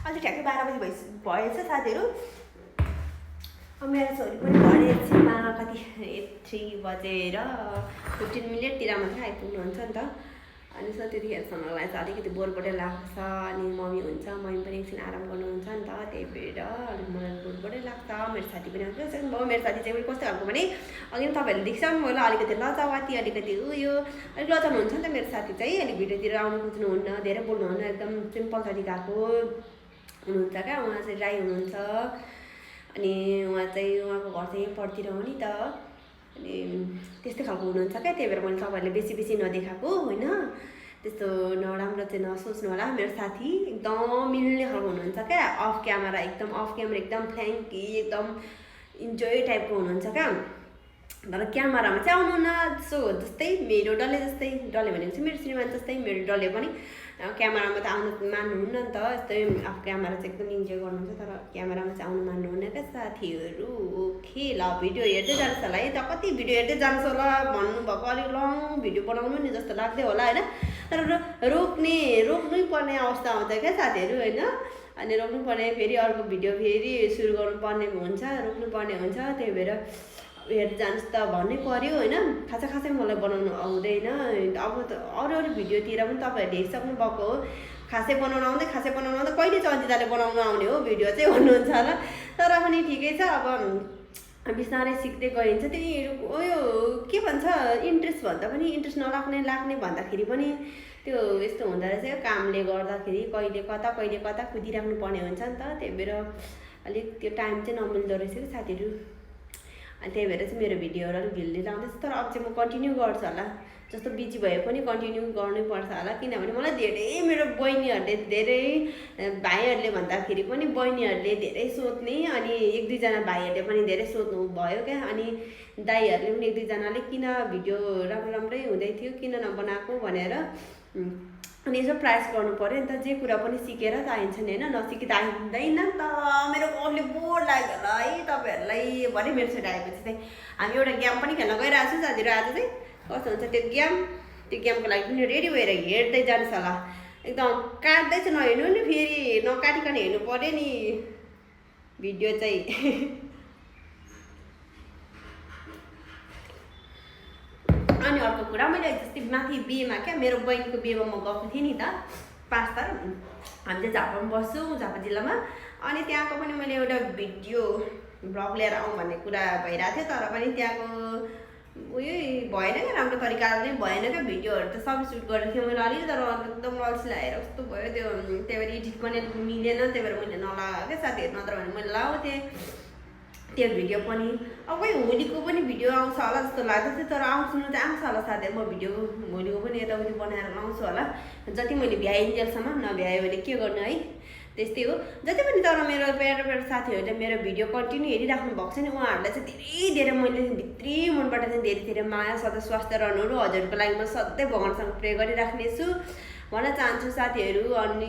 अझै ठ्याक्कै 12 बजी भएछ साथीहरू मेरो छोरी पनि भरे एकछिनमा कति 3 बजेर 15 मिनटतिर मात्रै आइपुग्नुहुन्छ नि त अनि सो त्यतिखेरसम्मलाई चाहिँ अलिकति बोरबोरै लाग्छ अनि मम्मी हुन्छ मम्मी पनि एकछिन आराम गर्नुहुन्छ नि त त्यही भएर अलिक मलाई बोरबोरै लाग्छ मेरो साथी पनि आउँछ मेरो साथी चाहिँ कस्तो खालको भने अघि पनि तपाईँहरूले देख्छ मलाई अलिकति लजावाती अलिकति उयो अलिक लजाउनु हुन्छ नि त मेरो साथी चाहिँ अलिक भिडियोतिर आउनु खोज्नुहुन्न धेरै बोल्नुहुन्न एकदम सिम्पल तरिकाको हुनुहुन्छ क्या उहाँ चाहिँ राई हुनुहुन्छ अनि उहाँ चाहिँ उहाँको घर चाहिँ यहीँ पढ्तिर हो नि त अनि त्यस्तै खालको हुनुहुन्छ क्या त्यही भएर मैले तपाईँहरूले बेसी नदेखाएको होइन त्यस्तो नराम्रो चाहिँ नसोच्नु होला मेरो साथी एकदम मिल्ने खालको हुनुहुन्छ क्या अफ क्यामेरा एकदम फ्ल्याङ्की एकदम इन्जोय टाइपको हुनुहुन्छ क्या तर क्यामेरामा चाहिँ आउनुहुन्न सो जस्तै मेरो डल्ले जस्तै डल्ले भनेको चाहिँ मेरो श्रीमान जस्तै मेरो डल्ले पनि क्यामेरामा त आउनु मान्नुहुन्न नि त, यस्तै अब क्यामेरा चाहिँ एकदम इन्जोय गर्नुहुन्छ, तर क्यामेरामा चाहिँ आउनु मान्नुहुन्न क्या साथीहरू। ओके ल भिडियो हेर्दै जानुहोस् होला है त, कति भिडियो हेर्दै जानुहोस् होला भन्नुभएको, अलिक लङ भिडियो बनाउनु नि जस्तो लाग्दै होला होइन, तर रोक्नै पर्ने अवस्था आउँछ क्या साथीहरू होइन, अनि रोक्नुपर्ने फेरि अर्को भिडियो फेरि सुरु गर्नुपर्ने हुन्छ, रोक्नुपर्ने हुन्छ, त्यही भएर हेर्दै जानुहोस् त भन्नै पऱ्यो होइन। खासै मलाई बनाउनु आउँदैन, अब त अरू भिडियोतिर पनि तपाईँहरूले हेरिसक्नु भएको हो, खासै बनाउनु आउँदै कहिले चाहिँ अन्जिताले बनाउनु आउने हो भिडियो चाहिँ भन्नुहुन्छ होला, तर पनि ठिकै छ, अब बिस्तारै सिक्दै गइन्छ। त्यही उयो के भन्छ इन्ट्रेस्ट भन्दा पनि इन्ट्रेस्ट लाग्ने भन्दाखेरि पनि त्यो यस्तो हुँदो रहेछ, कामले गर्दाखेरि कहिले कता कुदिराख्नु पर्ने हुन्छ नि त, त्यही भएर अलिक त्यो टाइम चाहिँ नमिल्दो रहेछ कि साथीहरू, अनि त्यही भएर चाहिँ मेरो भिडियोहरू अलिक ढिलो आउँदैछ, तर अब चाहिँ म कन्टिन्यू गर्छु होला, जस्तो बिजी भए पनि कन्टिन्यू गर्नै पर्छ होला, किनभने मलाई धेरै मेरो बहिनीहरूले धेरै भाइहरूले भन्दाखेरि पनि बहिनीहरूले धेरै सोध्ने, अनि 1-2जना भाइहरूले पनि धेरै सोध्नु भयो क्या, अनि दाइहरूले पनि 1-2जनाले किन भिडियो राम्रै हुँदै थियो किन नबनाएको भनेर, अनि यसो प्रयास गर्नु पऱ्यो नि त, जे कुरा पनि सिकेर त आइन्छ नि होइन, नसिकी त आइँदैन नि त। मेरो अलि बोर लाग्यो होला है तपाईँहरूलाई भने मेरो छोरी आएपछि चाहिँ हामी एउटा गेम पनि खेल्न गइरहेको छु साथीहरू, आज चाहिँ कस्तो हुन्छ त्यो गेमको लागि पनि रेडी भएर हेर्दै जानुहोस् होला, एकदम काट्दै चाहिँ नहेर्नु नि, फेरि नकाटिकन हेर्नु पऱ्यो नि भिडियो चाहिँ। अनि अर्को कुरा मैले जस्तै माथि बिहेमा क्या मेरो बहिनीको बिहेमा म गएको थिएँ नि त 5 तार, हामी चाहिँ झापामा बस्छौँ, झापा जिल्लामा, अनि त्यहाँको पनि मैले एउटा भिडियो ब्लग लिएर आउँ भन्ने कुरा भइरहेको थियो, तर पनि त्यहाँको उयो भएन क्या, राम्रो तरिकाले भएन क्या, भिडियोहरू त सबै सुट गरेको थियो मैले अलिक, तर एकदम अल्छी लागेर कस्तो भयो त्यो, त्यही भएर एडिट पनि मिलेन, त्यही भएर मैले नलागेँ क्या साथीहरू, नत्र भने मैले लाउँथेँ त्यो भिडियो पनि। अब खोइ होलीको पनि भिडियो आउँछ होला जस्तो लाग्दैछ, तर आउँछु चाहिँ आउँछ होला साथीहरू, म भिडियो होलीको पनि यताउति बनाएर लाउँछु होला, जति मैले भ्याइन्जेलसम्म, नभ्यायो भने के गर्नु है, त्यस्तै हो जति पनि। तर मेरो प्यारो साथीहरूले मेरो भिडियो कन्टिन्यू हेरिराख्नु भएको छ नि, उहाँहरूलाई चाहिँ धेरै मैले भित्री मनबाट चाहिँ धेरै माया सधैँ स्वास्थ्य रहनु, हजुरको लागि म सधैँ भगवान्सँग प्रे गरिराख्नेछु भन्न चाहन्छु साथीहरू। अनि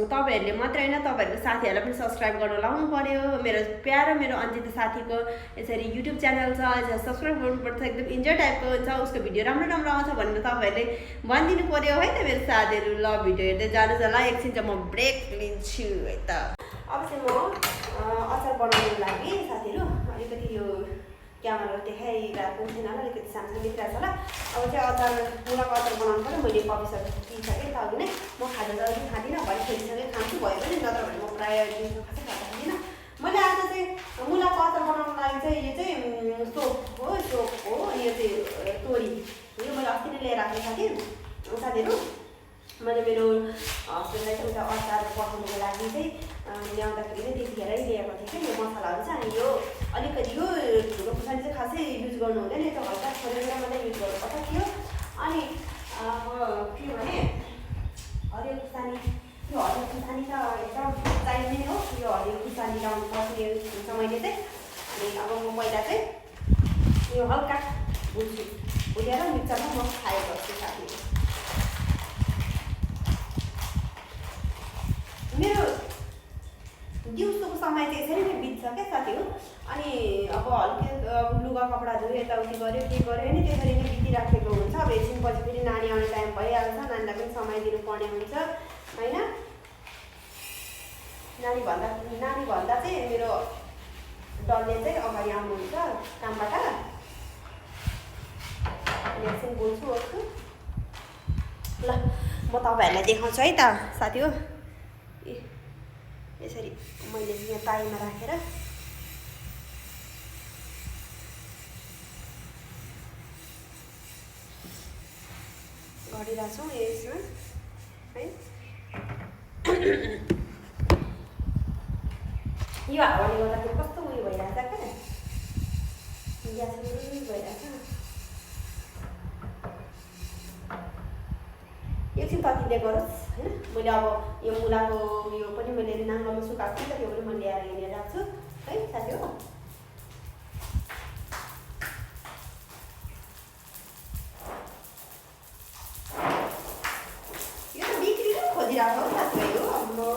तपाईँहरूले मात्रै होइन, तपाईँहरूको साथीहरूलाई पनि सब्सक्राइब गर्न लाउनु पऱ्यो, मेरो अन्जिता साथीको यसरी युट्युब च्यानल छ, सब्सक्राइब गर्नुपर्छ, एकदम इन्जोय टाइपको हुन्छ, उसको भिडियो राम्रो आउँछ भनेर तपाईँहरूले भनिदिनु पऱ्यो है त मेरो साथीहरू। ल भिडियो हेर्दै जानुहोस् होला, एकछिन चाहिँ म ब्रेक लिन्छु है त। अब चाहिँ म अचार बनाउनुको लागि साथीहरू अलिकति यो क्यामेरा देखाइरहेको थिएन, अलिकति सानो देखिरहेको छ होला। अब चाहिँ अचार मुलाको अचार बनाउनु पऱ्यो, मैले कफिसहरू पिइसकेँ त अघि नै, म खाजा जल्दी खाँदिनँ, भरे खेलिसकेँ खान्छु भयो पनि, नत्र भने म प्रायः दिउँसो खाँदिनँ। मैले आज चाहिँ मुलाको अचार बनाउनुको लागि चाहिँ यो चाहिँ सोप हो, यो चाहिँ तोरी, यो मैले अस्ति नै लिएर आएको साथीहरू। मैले मेरो हस्बेन्डलाई चाहिँ उता अचार पकाउनुको लागि चाहिँ ल्याउँदाखेरि नै त्यतिखेरै ल्याएको थिएँ कि यो मसलाहरू चाहिँ। अनि यो अलिकति यो ठुलो खुर्सानी चाहिँ खासै युज गर्नु हुँदैन, यो त हल्का छोडेर मात्रै युज गर्नुपर्छ थियो। अनि के भने हरियो खुर्सानी, यो हरियो खुर्सानी त एकदम चाहिने हो, यो हरियो खुर्सानी ल्याउनु पर्ने हुन्छ मैले चाहिँ। अनि अब म पहिला चाहिँ यो हल्का भुलेर मिक्सरमा म फ्राई गर्छु साथीहरू। मेरो दिउँसोको समय चाहिँ यसरी नै बित्छ क्या साथीहरू। अनि अब हल्के लुगा कपडा धोयो, यताउति गऱ्यो, के गऱ्यो नि त्यसरी नै बितिराखेको हुन्छ। अब एकछिनपछि फेरि नानी आउने टाइम भइहाल्छ, नानीलाई पनि समय दिनुपर्ने हुन्छ होइन। नानी भन्दा चाहिँ मेरो डल्ले चाहिँ अगाडि आउनुहुन्छ कामबाट, एकछिन बोल्छु ओर्छु ल, म तपाईँहरूलाई देखाउँछु है त साथी हो। यसरी मैले यहाँ ताईमा राखेर गरिरहेको छु यसमा है। यो हावाले गर्दाखेरि कस्तो उयो भइरहेछ क्या, ग्यास भइरहेछ। एकछिन ततिले गरोस् होइन। मैले अब यो मुलाको यो पनि मैले नाङ्गोमा सुकाएको थिएँ त, त्यो पनि मैले ल्याएर हिँडेर राख्छु है साथी हो। खोजिरहेको हो साथीभाइ हो अम्बो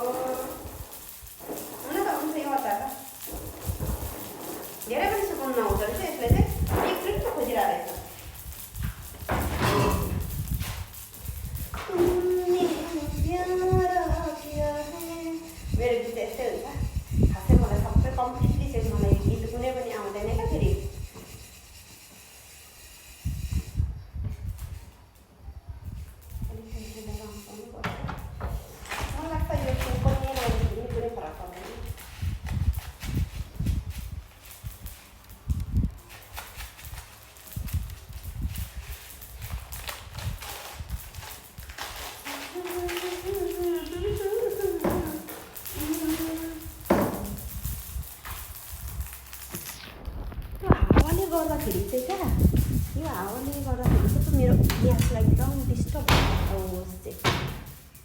हुन त हुन्छ यो अचार त धेरै पनि सुकाउनु नहुँदो रहेछ यसलाई चाहिँ एक मिनट त खोजिरहेको रहेछ मेरो गीत यस्तै हुन्छ खासै मलाई सबै कम्प्लिटली चाहिँ मलाई गीत कुनै पनि आउँदैन क्या फेरि मलाई लाग्छ यो पनि नआउँदाखेरि कुनै फरक पर्दैन गर्दाखेरि चाहिँ क्या यो हावाले गर्दाखेरि चाहिँ मेरो ग्यासलाई एकदम डिस्टर्ब होस् चाहिँ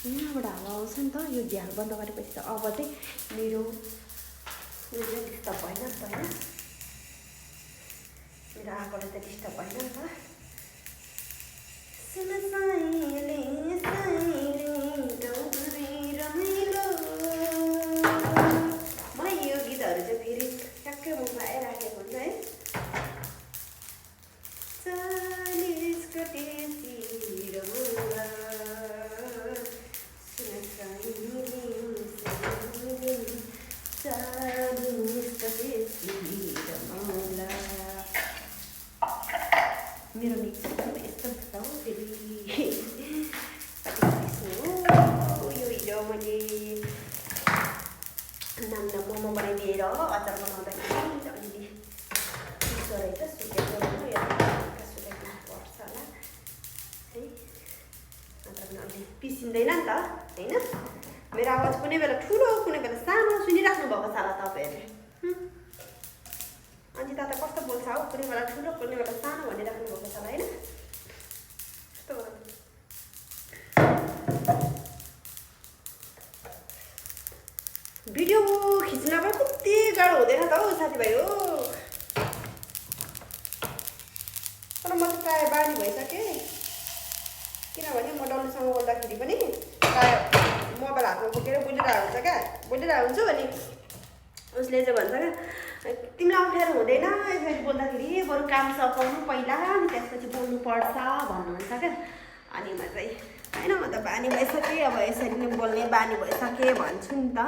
यहाँबाट हावा आउँछ नि त यो झ्याल बन्द गरेपछि त अब चाहिँ मेरो उयो डिस्टर्ब भएन नि त होइन मेरो आगोलाई त डिस्टर्ब भएन नि त मलाई यो गीतहरू चाहिँ फेरि ट्याक्कै मुखमा आइराखेको हुन्छ है मेरो मिक्स यस्तो हुन्छ हौ फेरि यो हिजो मैले नाम मोमो बनाइदिएर अचार बनाउँदाखेरि अलिअलि सुक्यो रहेछ सुकेको सुकेको पर्छ होला है अन्त पनि अलि पिसिँदैन नि त होइन मेरो आवाज कुनै बेला ठुलो कुनै बेला सानो सुनिराख्नु भएको छ होला तपाईँहरूले अनि त कस्तो बोल्छ हौ कुनै बेला ठुलो कुनै बेला सानो भनिराख्नु भएको छ होला होइन कस्तो भिडियो खिच्न पनि कति गाह्रो हुँदैन त हौ साथीभाइ हो तर म त प्रायः बानी भइसकेँ किनभने म डल्लुसँग बोल्दाखेरि पनि प्रायः मोबाइल हातमा बोकेर बोलिरहेको हुन्छ क्या बोलिरहेको हुन्छु अनि उसले चाहिँ भन्छ क्या तिमीलाई अप्ठ्यारो हुँदैन यसरी बोल्दाखेरि बरु काम सकाउनु पहिला अनि त्यसपछि बोल्नुपर्छ भन्नुहुन्छ क्या अनि म चाहिँ होइन म त बानी भइसकेँ अब यसरी नै बोल्ने बानी भइसकेँ भन्छु नि त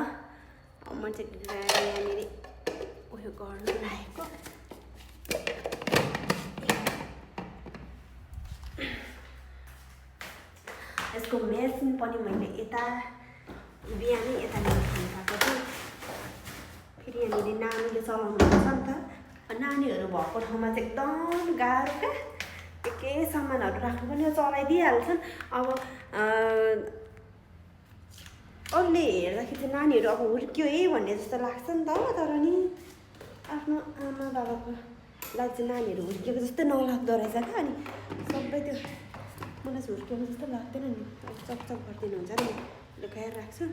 म चाहिँ यहाँनिर उयो गर्नु लागेको यसको मेसिन पनि मैले यता बिहानै यता खाएको थिएँ फेरि यहाँनिर नानीले चलाउनुपर्छ नि त नानीहरू भएको ठाउँमा चाहिँ एकदम गाह्रो क्या के के सामानहरू राख्नु पनि चलाइदिइहाल्छन् अब अरूले हेर्दाखेरि चाहिँ नानीहरू अब हुर्क्यो है भन्ने जस्तो लाग्छ नि त तर नि आफ्नो आमा बाबाको लागि चाहिँ नानीहरू हुर्किएको जस्तो नलाग्दो रहेछ क्या अनि सबै त्यो मलाई चाहिँ हुर्किएको जस्तो लाग्दैन नि चकचक गरिदिनु हुन्छ नि लुकाएर राख्छु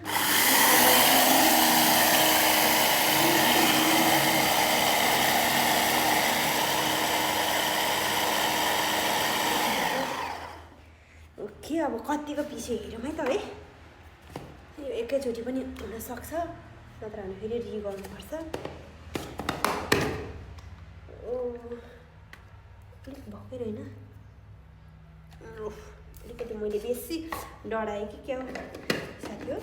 ओके अब कतिको पिछे हेरौँ है त है यो एकैचोटि पनि हुनसक्छ नत्र भने फेरि गर्नुपर्छ ओ अलिक भएकै रहेन अलिकति मैले बेसी डराएँ कि क्या हो साथी हो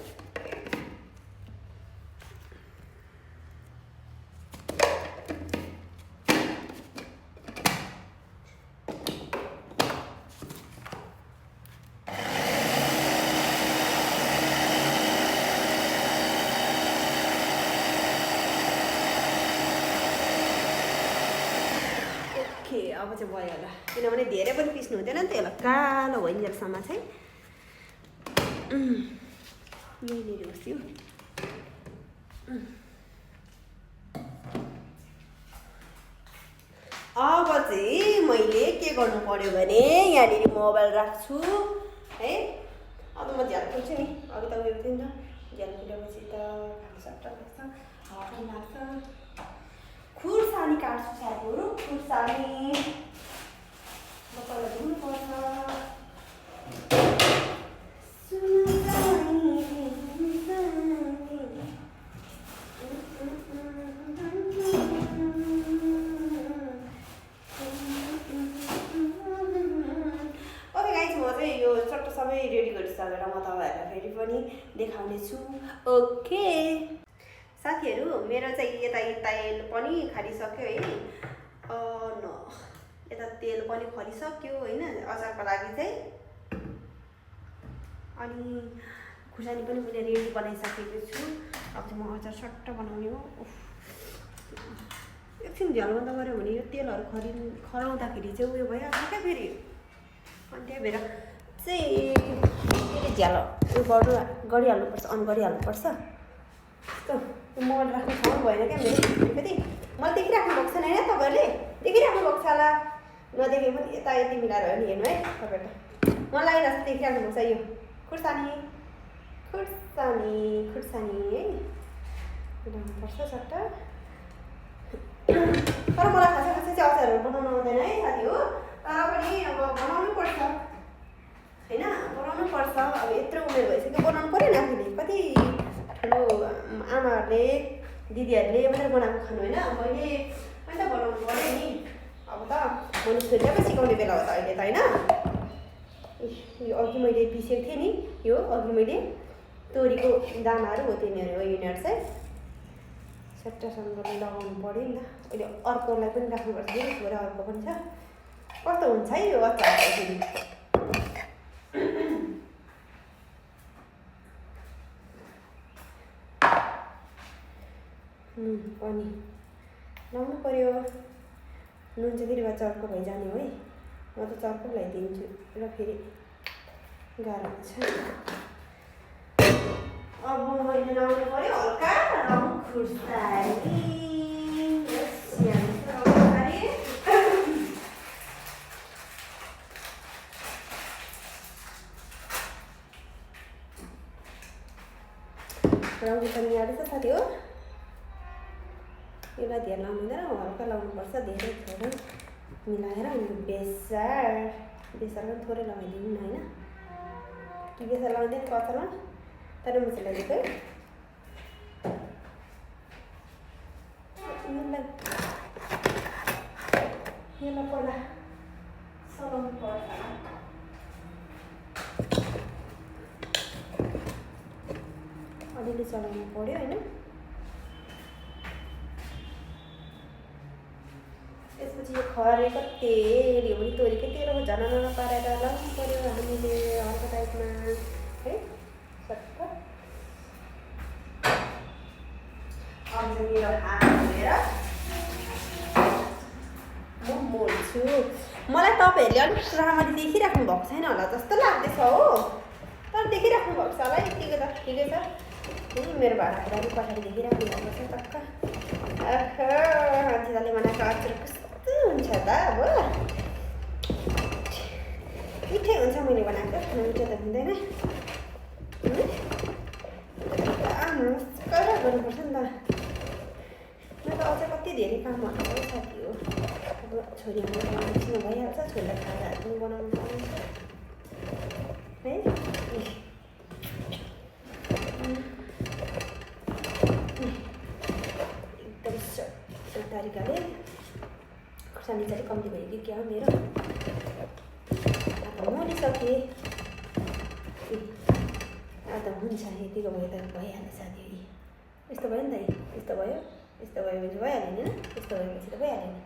अब चाहिँ भयो होला किनभने धेरै पनि पिस्नु हुँदैन नि त यसलाई कालो भइन्जेलसम्म चाहिँ यहीँनिर होस् यो अब चाहिँ मैले के गर्नु पर्यो भने यहाँनिर मोबाइल राख्छु है अब म झ्याल खोल्छु नि अघि त उयो थियो नि त झ्याल खोलेपछि त खानु सट्टा लाग्छ हावा पनि लाग्छ खुर्सानी काट्छु साथीहरू खुर्सानी पहिला धुनुपर्छ ओके साथीहरू मेरो चाहिँ यता तेल पनि खारिसक्यो है न यता तेल पनि खरिसक्यो होइन अचारको लागि चाहिँ अनि खुर्सानी पनि मैले रेडी बनाइसकेको छु अब चाहिँ म अचार सट्ट बनाउने हो एकछिन झ्याल बन्द गऱ्यो भने यो तेलहरू खराउँदाखेरि चाहिँ उयो भइहाल्छ क्या फेरि अनि त्यही भएर चाहिँ फेरि झ्याल उयो गरिहाल्नुपर्छ अन गरिहाल्नुपर्छ यस्तो मोबाइल राख्ने ठाउँ भएन क्या मेरो कति मैले देखिराख्नु भएको छैन होइन तपाईँहरूले देखिराख्नु भएको छ होला नदेखे पनि यता यति मिलाएर हो नि हेर्नु है तपाईँहरूले मलाई लागिरहेको छ देखिराख्नु भएको छ यो खुर्सानी है मिलाउनुपर्छ सट्ट तर मलाई खासै चाहिँ अचारहरू बनाउनु आउँदैन है साथी हो तर पनि अब बनाउनु पर्छ होइन बनाउनु पर्छ अब यत्रो उमेर भइसक्यो बनाउनु पऱ्यो नि आफूले कति ठुलो आमाहरूले दिदीहरूले मात्रै बनाएको खानु होइन मैले पनि त बनाउनु पऱ्यो नि अब त मनिषहरूले पो सिकाउने बेला हो त अहिले त होइन यो अघि मैले पिसेको थिएँ नि यो अघि मैले तोरीको दानाहरू हो यिनीहरू चाहिँ सट्टासँगले लगाउनु पऱ्यो नि त अहिले अर्कोलाई पनि राख्नुपर्छ फेरि छोरा अर्को पनि छ कस्तो हुन्छ है यो अचार फेरि पनि लाउनु पऱ्यो नुन चाहिँ फेरि चर्को भइजाने हो है म त चर्को लगाइदिन्छु र फेरि गाह्रो हुन्छ अब मैले लाउनु पऱ्यो हल्का रङ खुर्सानी रङ खुर्सानी हालेछ साथी हो यसलाई धेरै लाउनु हुँदैन हल्का लाउनुपर्छ धेरै थोरै मिलाएर अनि बेसार पनि थोरै लगाइदिनु न होइन कि बेसार लगाउँदैन कचारमा तर मसला दिएको यसलाई पहिला चलाउनु पर्छ अलिअलि चलाउनु पऱ्यो होइन त्यसपछि यो खरेको तेल यो पनि तोरीकै तेल हो झन पारेर लगाउनु पऱ्यो हामीले अर्को टाइपमा है सट्ट अब मेरो हात धोएर म मोल्छु मलाई तपाईँहरूले अलिक राम्ररी देखिराख्नु भएको छैन होला जस्तो लाग्दैछ हो तर देखिराख्नु भएको छ होला ठिकै छ मेरो भाँडा पछाडि देखिराख्नु भएको छ टक्क मान्छेले बनाएको अचार कस्तो हुन्छ त अब मिठै हुन्छ मैले बनाएको मिठो त हुँदैन मस्कर गर्नुपर्छ नि त म त अझ कति धेरै कामहरू हो साथी हो अब छोरीहरू बनाउनु भइहाल्छ छोरीलाई खाजाहरू पनि बनाउनु पाउँछ है एकदम सही तरिकाले खुर्सानी चाहिँ कम्ती भयो कि क्या हो मेरो अब मोलिसकेँ त हुन्छ यतिको भयो त भइहाल्यो साथी यस्तो भयो नि त यस्तो भयो भने भइहाल्यो नि यस्तो भएपछि त भइहाल्यो नि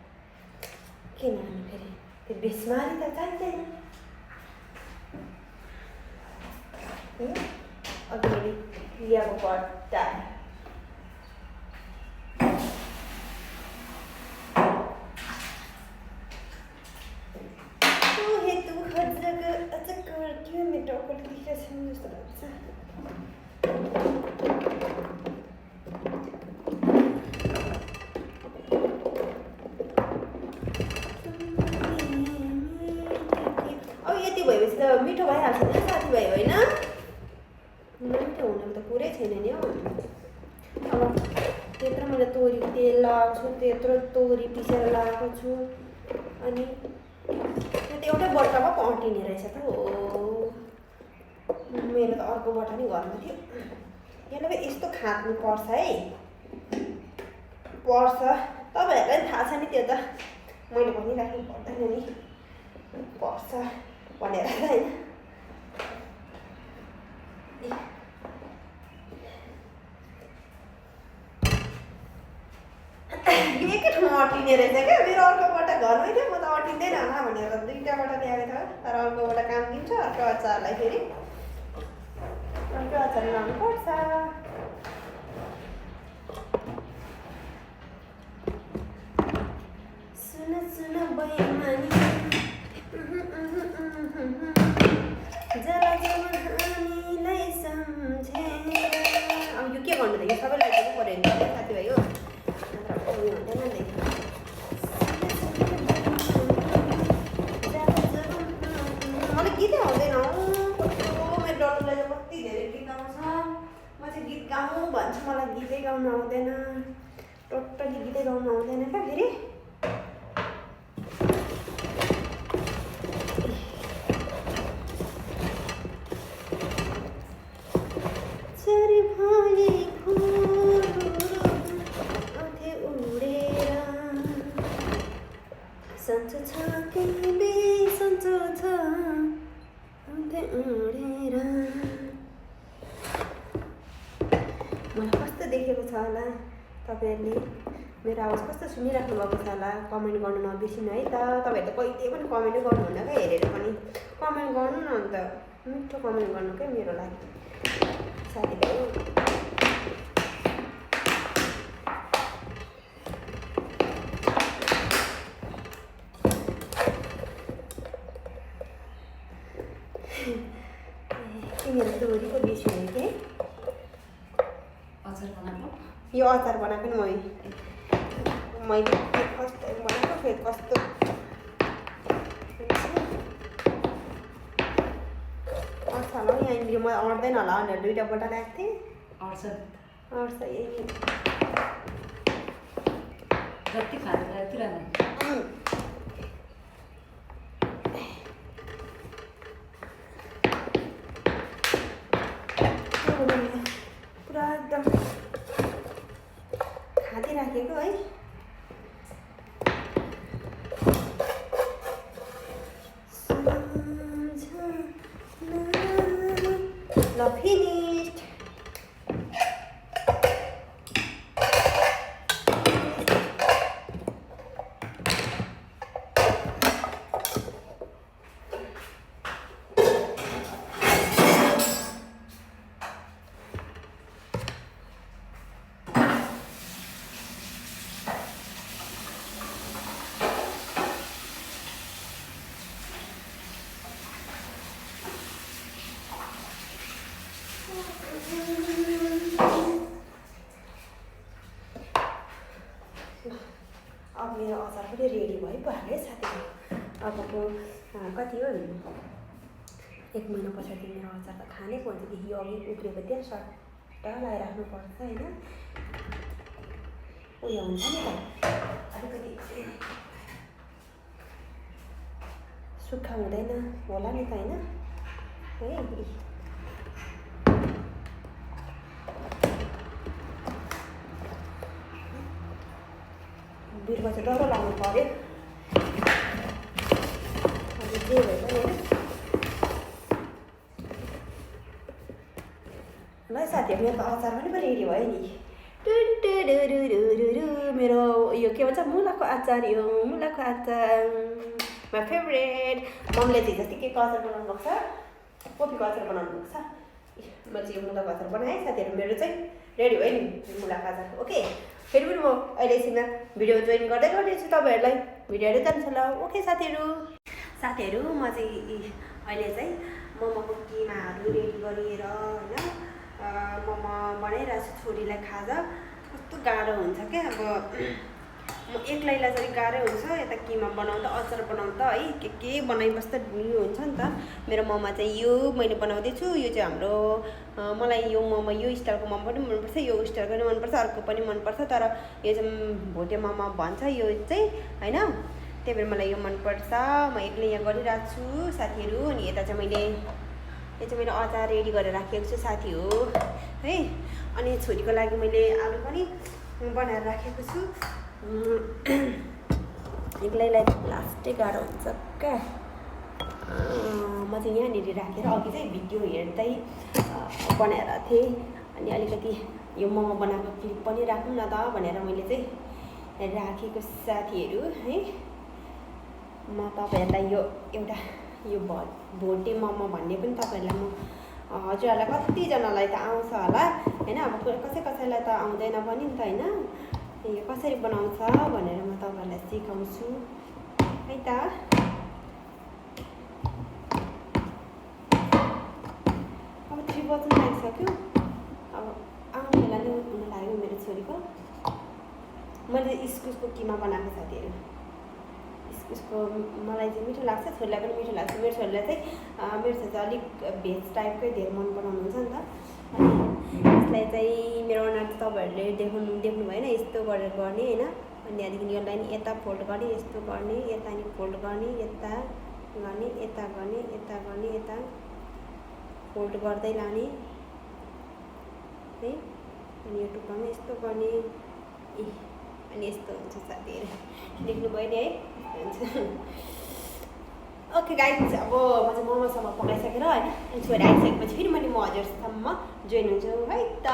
किन हामी फेरि बेसमारी त चाहिँदैन अघि मैले लिएको पट्टा के मेरो टाउकोले देखिरहेको छैन जस्तो लाग्छ अब यति भएपछि त मिठो भइहाल्छ नि साथीभाइ होइन मिठो हुनु त कुरै छैन नि हौ अब त्यत्रो मैले तोरीको तेल लगाएको छु त्यत्रो तोरी पिसेर लगाएको छु अनि त्यो त एउटै बट्टामा पो अँटिने रहेछ त हो मेरो त अर्को बट्टा नि घरमा थियो यसलाई यस्तो खाँच्नु पर्छ है पर्छ तपाईँहरूलाई थाहा छ नि त्यो त मैले भनिराख्नु पर्दैन नि पर्छ भनेर होइन एकै ठाउँमा अटिने रहेछ क्या मेरो अर्कोबाट घरमै थियो म त अटिँदैन होला भनेर 2टाबाट ल्याएको थियो तर अर्कोबाट काम दिन्छ अर्को अचारलाई फेरि अर्को अचार लाउनुपर्छ सुन सुन बैमानी जरा जमानीलाई सम्झेर अब यो के गर्नु त यो सबै लगाइदिनु पऱ्यो नि साथीभाइ हो मलाई गीतै आउँदैन कस्तो मेरो डल्लुलाई चाहिँ कति धेरै गीत आउँछ म चाहिँ गीत गाउँ भन्छु मलाई गीतै गाउनु आउँदैन टोटली गीतै गाउनु आउँदैन क्या फेरि सन्चो छ कि बेसन्चो छ उडेर मलाई कस्तो देखेको छ होला तपाईँहरूले मेरो आवाज कस्तो सुनिराख्नु भएको छ होला कमेन्ट गर्नु नबिर्सिनु है त तपाईँहरू त कहिले पनि कमेन्टै गर्नुहुन्न क्या हेरेर पनि कमेन्ट गर्नु न अन्त मिठो कमेन्ट गर्नु क्या मेरो लागि साथीभाइ तिमीहरू दोहोरीको बिर्स्यो कि यो अचार बनाएको नि मैले फर्स्ट टाइम बनाएको फेरि कस्तो अट्छ होला यहाँनिर म अट्दैन होला भनेर 2टा बटा ल्याएको थिएँ अट्छ यही जति खाएर यति राम्रो पुरा एकदम खाँदै राखेको है ल फिनिस्ड अब मेरो अचार पनि रेडी भइहाल्यो साथीभाइ अबको कति हो 1 महिना पछाडि मेरो अचार त खानै पर्छ कि यो अघि उब्रेको त्यहाँ सट्टा लगाइराख्नुपर्छ होइन उयो हुन्छ नि त अलिकति सुक्खा हुँदैन होला नि त होइन है बिरुवा चाहिँ डह्रो लाउनु पऱ्यो अब जे भए पनि होइन ल साथीहरू मेरो त अचार पनि रेडी भयो नि मेरो यो के भन्छ मुलाको अचार यो मुलाको अचार माई फेभरेट मम्मीले चाहिँ जस्तै के अचार बनाउनु भएको छ कोपीको अचार बनाउनु भएको छ म चाहिँ यो मुलाको अचार बनाएँ साथीहरू मेरो चाहिँ रेडी भयो नि मुलाको अचार ओके फेरि पनि म अहिले एकछिनमा भिडियो जोइन गर्दै गर्दैछु तपाईँहरूलाई भिडियो हेर्दै जान्छ ल ओके साथीहरू म चाहिँ अहिले चाहिँ मोमोको किमाहरू रेडी गरेर होइन मोमो बनाइरहेको छु छोरीलाई खाजा कस्तो गाह्रो हुन्छ क्या अब म एक्लैलाई चाहिँ गाह्रै हुन्छ यता किमा बनाउँदा अचार बनाउँदा है के बनाइबस्दा उयो हुन्छ नि त मेरो मोमो चाहिँ यो मैले बनाउँदैछु यो चाहिँ हाम्रो मलाई यो मोमो यो स्टाइलको मोमो पनि मनपर्छ यो स्टाइलको पनि मनपर्छ अर्को पनि मनपर्छ तर यो चाहिँ भोटे मोमो भन्छ यो चाहिँ होइन त्यही भएर मलाई यो मनपर्छ म एक्लै यहाँ गरिरहेको छु साथीहरू अनि यता चाहिँ मैले यो चाहिँ मैले अचार रेडी गरेर राखेको छु साथी हो है अनि छोरीको लागि मैले आलु पनि बनाएर राखेको छु एक्लैलाई लास्टै गाह्रो हुन्छ क्या म चाहिँ यहाँनिर राखेर अघि चाहिँ भिडियो हेर्दै बनाएर थिएँ अनि अलिकति यो मोमो बनाएको क्लिप पनि राखौँ न त भनेर मैले चाहिँ राखेको साथीहरू है। म तपाईँहरूलाई यो एउटा यो भोटे मोमो भन्ने पनि तपाईँहरूलाई म हजुरहरूलाई कतिजनालाई त आउँछ होला होइन, अब कसैलाई त आउँदैन पनि नि त होइन। यो कसरी बनाउँछ भनेर म तपाईँहरूलाई सिकाउँछु है त। अब 3 बज्न लागिसक्यो, अब आउने बेला नै हुन लाग्यो मेरो छोरीको। मैले इस्कुसको किमा बनाएको साथीहरू। इस्कुसको मलाई चाहिँ मिठो लाग्छ, छोरीलाई पनि मिठो लाग्छ। मेरो छोरीलाई चाहिँ अलिक भेज टाइपकै धेरै मन पराउनुहुन्छ नि त। अनि यसलाई चाहिँ मेरो अनुहार तपाईँहरूले देख्नु भएन, यस्तो गरेर गर्ने होइन। अनि त्यहाँदेखि यसलाई नि यता फोल्ड गर्ने, यस्तो गर्ने, यता नि फोल्ड गर्ने, यता गर्ने, यता गर्ने, यता गर्ने, यता फोल्ड गर्दै लाने है। अनि यो टुक्रामा यस्तो गर्ने, अनि यस्तो हुन्छ साथीहरू, देख्नुभयो नि है। ओके गाइस, अब म चाहिँ मोमोसम्म पकाइसकेर होइन, अनि छोरी आइसकेपछि फेरि मैले म हजुरसम्म जोइन हुन्छु है त।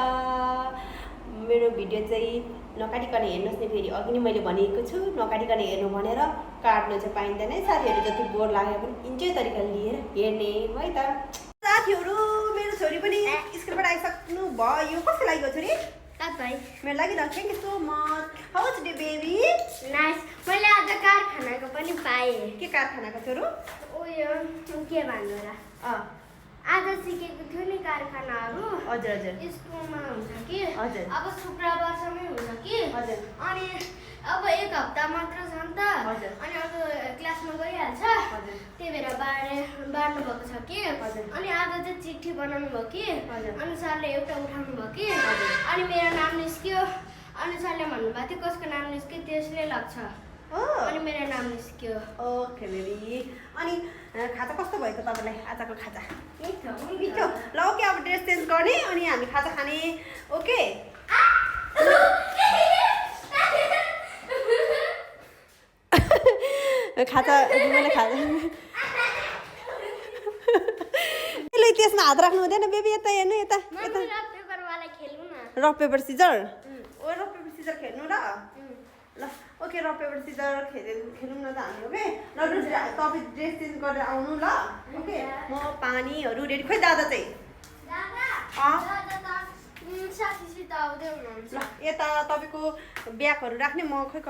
मेरो भिडियो चाहिँ नकाटिकन हेर्नुहोस् न। फेरि अघि नै मैले भनेको छु नकाटिकन हेर्नु भनेर, काट्नु चाहिँ पाइँदैन है साथीहरू। जति बोर लाग्यो पनि इन्जोय तरिकाले लिएर हेर्ने है त साथीहरू। मेरो छोरी पनि स्कुलबाट आइसक्नु भयो। कस्तो लाग्यो छोरी? मेरो लागि त thank you so much. How was day baby? Nice. मैले आज कारखानाको पनि पाएँ। के कारखानाको छोरो? उयो के भन्नु र, आज सिकेको थियो नि कारखानाहरू। हजुर हजुर स्कुलमा हुन्छ कि हजुर। अब शुक्रबारसम्मै हुन्छ कि हजुर। अनि अब 1 हप्ता मात्र छ नि त। हजुर। अनि अब क्लासमा गइहाल्छ। हजुर। त्यही भएर बाँड्नु भएको छ कि। हजुर। अनि आज चाहिँ चिठी बनाउनु भयो कि। हजुर। अनि सरले एउटा उठाउनु भयो कि। हजुर। अनि मेरो नाम निस्क्यो। अनि सरले भन्नुभएको थियो कसको नाम निस्क्यो त्यसले लाग्छ। अनि मेरो नाम निस्क्यो। Okay baby. अनि खाजा कस्तो भयो त तपाईँलाई आजको खाजा? मिठो मिठो। ल ओके, अब ड्रेस चेन्ज गर्ने अनि हामी खाजा खाने। ओके खाजा मैले खाजा त्यसले त्यसमा हात राख्नु हुँदैन बेबी। यता हेर्नु, यता यता। Rock paper scissors. ओ रफ पेपर सिजर खेल्नु र? ल ओके, रफ पेपर सिजर खेलौँ न त हामी। ओके ल, तपाईँ ड्रेस चेन्ज गरेर आउनु ल। ओके म पानीहरू रेडी। खोइ दादा चाहिँ? साथीसित आउँदै हुनुहुन्छ। ल यता तपाईँको ब्यागहरू राख्ने। म खोइ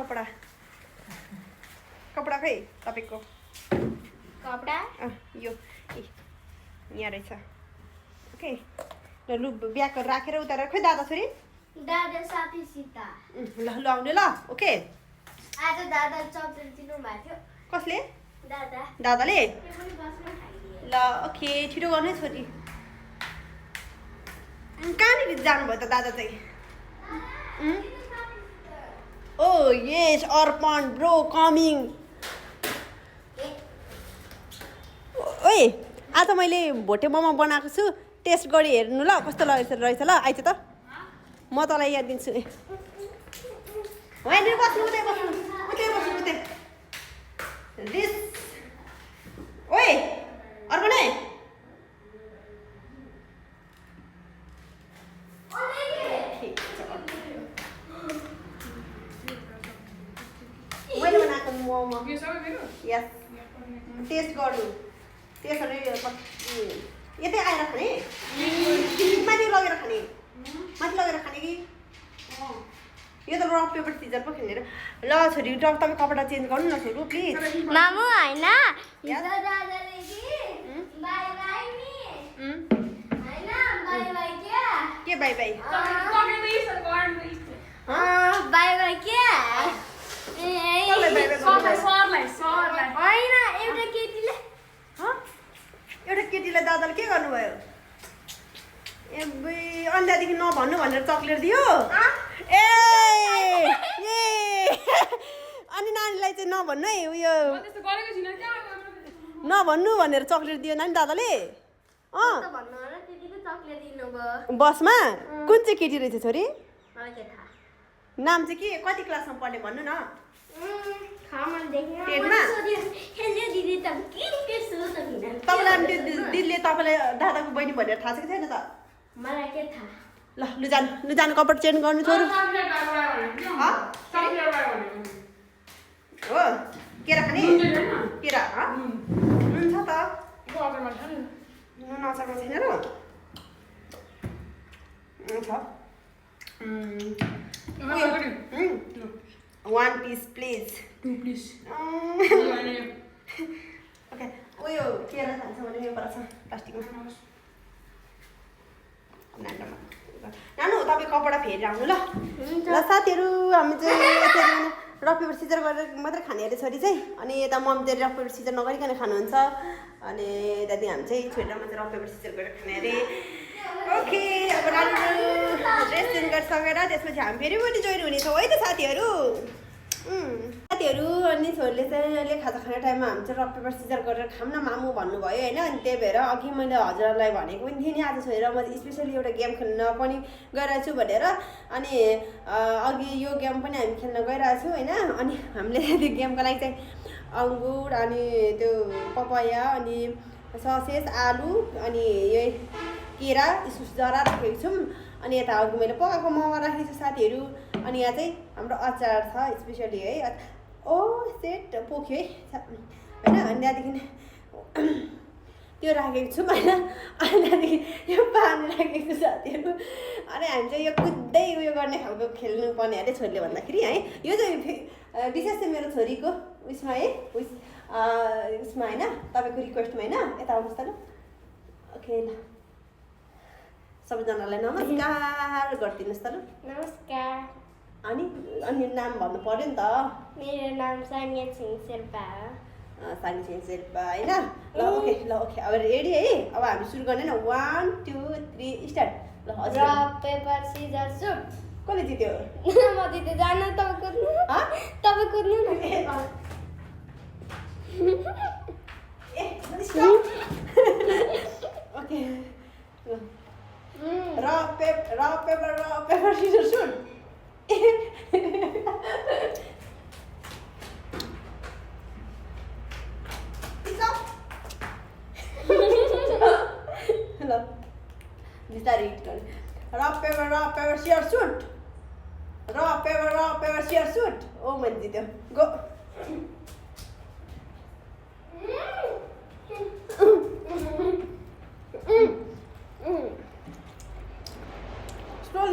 कपडा खै तपाईँको कपडा यो यहाँ रहेछ। ओके ल, लु ब्यागहरू राखेर उता खोइ दादा छोरी? दादा साथीसित। ल ल आउने ल। ओके आज दादा चक्लेट दिनु भएको थियो। कसले? दादा। दादाले? त्यो पनि बसमा खाइदिए। ल ओके, छिटो गर्नु है छोरी। कहाँनिर जानुभयो त दादा चाहिँ? ओ यस, अर्पण ब्रो कमिङ। ओए आज मैले भोटे मोमो बनाएको छु, टेस्ट गरी हेर्नु ल कस्तो रहेछ ल। आइज त, म तँलाई याद दिन्छु। होइन बस्नु, उतै बस्नु, उतै बस्नु, उतै दिस। ओए अर्पण है, मैले बनाएको मोमो। यस, टेस्ट गर्नु। टेस्टहरू यतै आएर खाने, माथि लगेर खाने, माथि लगेर खाने कि? यो त रफ पेपर सिजर पो खेलेर। ल छोरी तपाईँ कपडा चेन्ज गर्नु न छोरी प्लिज। मामु होइन Yes. दादाले कि बाई बाई नि हैन बाई बाई के बाई बाई? बाई बाई के कसलाई बाई बाई? होइन एउटा केटीले एउटा केटीलाई दादाले के गर्नुभयो? ए अन्त्यदेखि नभन्नु भनेर चक्लेट दियो। ए अनि नानीलाई चाहिँ नभन्नु है, उयो नभन्नु भनेर चक्लेट दियो नानी दादाले। भन्नु होला त्यतिकै चक्लेट दिनुभयो। बसमा कुन चाहिँ केटी रहेछ छोरी? मलाई के थाहा। नाम चाहिँ के, कति क्लासमा पढ्ने भन्नु न? टेनमा? तपाईँलाई दिदीले तपाईँलाई दादाको बहिनी भनेर थाहा छ कि छैन त? मलाई के थाहा। ल लु जानु कपडा चेन्ज गर्नु छोरो हो केरा खाने केरा नुन छ त नुन अचारमा छैन र छ 1 piece please 2 please ओके उयो केरा खान्छ भने यो पर्छ प्लास्टिकमा नानु तपाईँ कपडा फेरि आउनु ल साथीहरू हामी चाहिँ रफ पेपर सिजर गरेर मात्रै खाने अरे छोरी चाहिँ अनि यता मम्मी चाहिँ रफ पेपर सिजर नगरिकन खानुहुन्छ अनि त्यहाँदेखि हामी चाहिँ छोरीमा चाहिँ रफ पेपर सिजर गरेर खाने अरे ओके अब राम्रो ड्रेस चेन्ज गरिसकेर त्यसपछि हामी फेरि पनि जोइन हुनेछौँ है त साथीहरू अनि छोरीले चाहिँ अहिले खाजा खाने टाइममा हामी चाहिँ रफ पेपर सिजर गरेर खाऊँ न मामु भन्नुभयो होइन अनि त्यही भएर अघि मैले हजुरलाई भनेको पनि थिएँ नि आज छोएर म स्पेसली एउटा गेम खेल्न पनि गइरहेको छु भनेर अनि अघि यो गेम पनि हामी खेल्न गइरहेको छु होइन अनि हामीले त्यो गेमको लागि चाहिँ अङ्गुर अनि त्यो पपाया अनि ससेज आलु अनि यही केरा इस्कुस जरा राखेको छौँ अनि यता अघि मैले पकाएको मोमो राखेको छु साथीहरू अनि यहाँ चाहिँ हाम्रो अचार छ स्पेसली है ओ सेट पोख्यो है होइन अनि त्यहाँदेखि त्यो राखेको छौँ होइन अनि त्यहाँदेखि यो पानी राखेको छु साथीहरू अनि हामी चाहिँ यो कुद्दै उयो गर्ने खालको खेल्नु पर्ने अरे छोरीले भन्दाखेरि है यो चाहिँ विशेष चाहिँ मेरो छोरीको उयसमा है उसमा होइन तपाईँको रिक्वेस्टमा होइन यता आउनुहोस् त ल ओके ल सबैजनालाई नमस्कार गरिदिनुहोस् त ल नमस्कार अनि नाम भन्नु पर्यो नि त मेरो नाम सानिया छिङ शेर्पा सानी छिङ शेर्पा होइन ल ओके अब रेडी है अब हामी सुरु गर्ने न 1 2 3 स्टार्ट ल हजुर रफ पेपर सिजर सुट कसले जित्यो म जिते जान तपाईँ कुद्नु okay rock paper Caesar shoot ल बिस्तारै हिट गर्ने rock paper scissors shoot rock paper scissors shoot ओ मैले जित्यो गो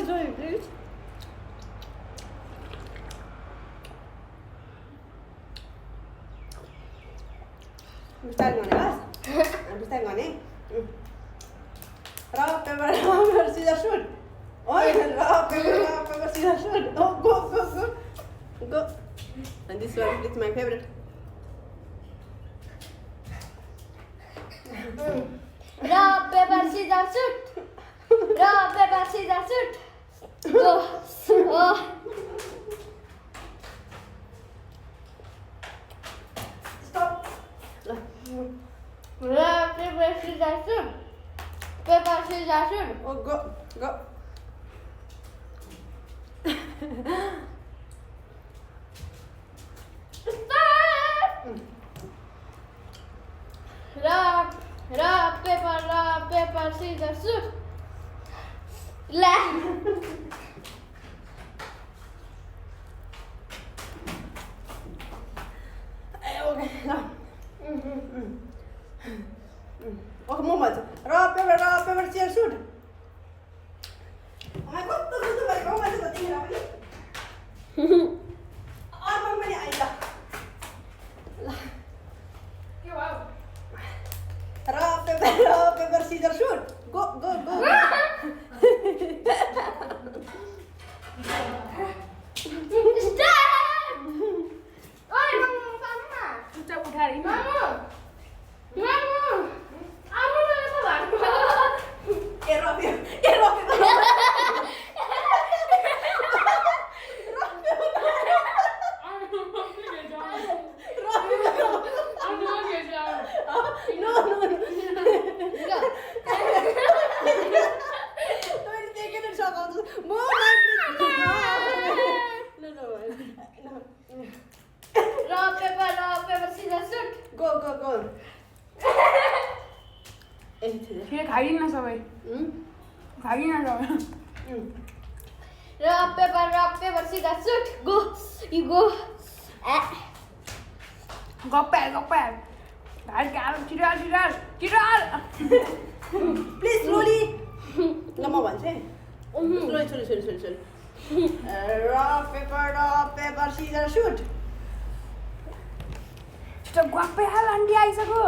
slowly please बिस्तारै गर्ने बस बिस्तारै गर्ने रफ पेपर सिजर सुट ओइ rock paper Caesar shoot oh go and this one is my favorite rock paper Caesar shoot rock paper Caesar shoot stop rock paper Caesar shoot oh go rock paper Caesar shoot ला okay okay म भन्छु rough paper scissors suit कस्तो भएको मैले त तिमीलाई पनि अर्को पनि आइल rock paper Caesar shoot go go खाइदिन सबै खाइदिन सबै Rock, paper, scissors, shoot. Go. You go. गप्पे भाइ गाह्रो चिराल प्लिज स्लोली ल म भन्छु है slowly rock paper Caesar shoot छिटो गप्पे हाल आन्टी आइसक्यो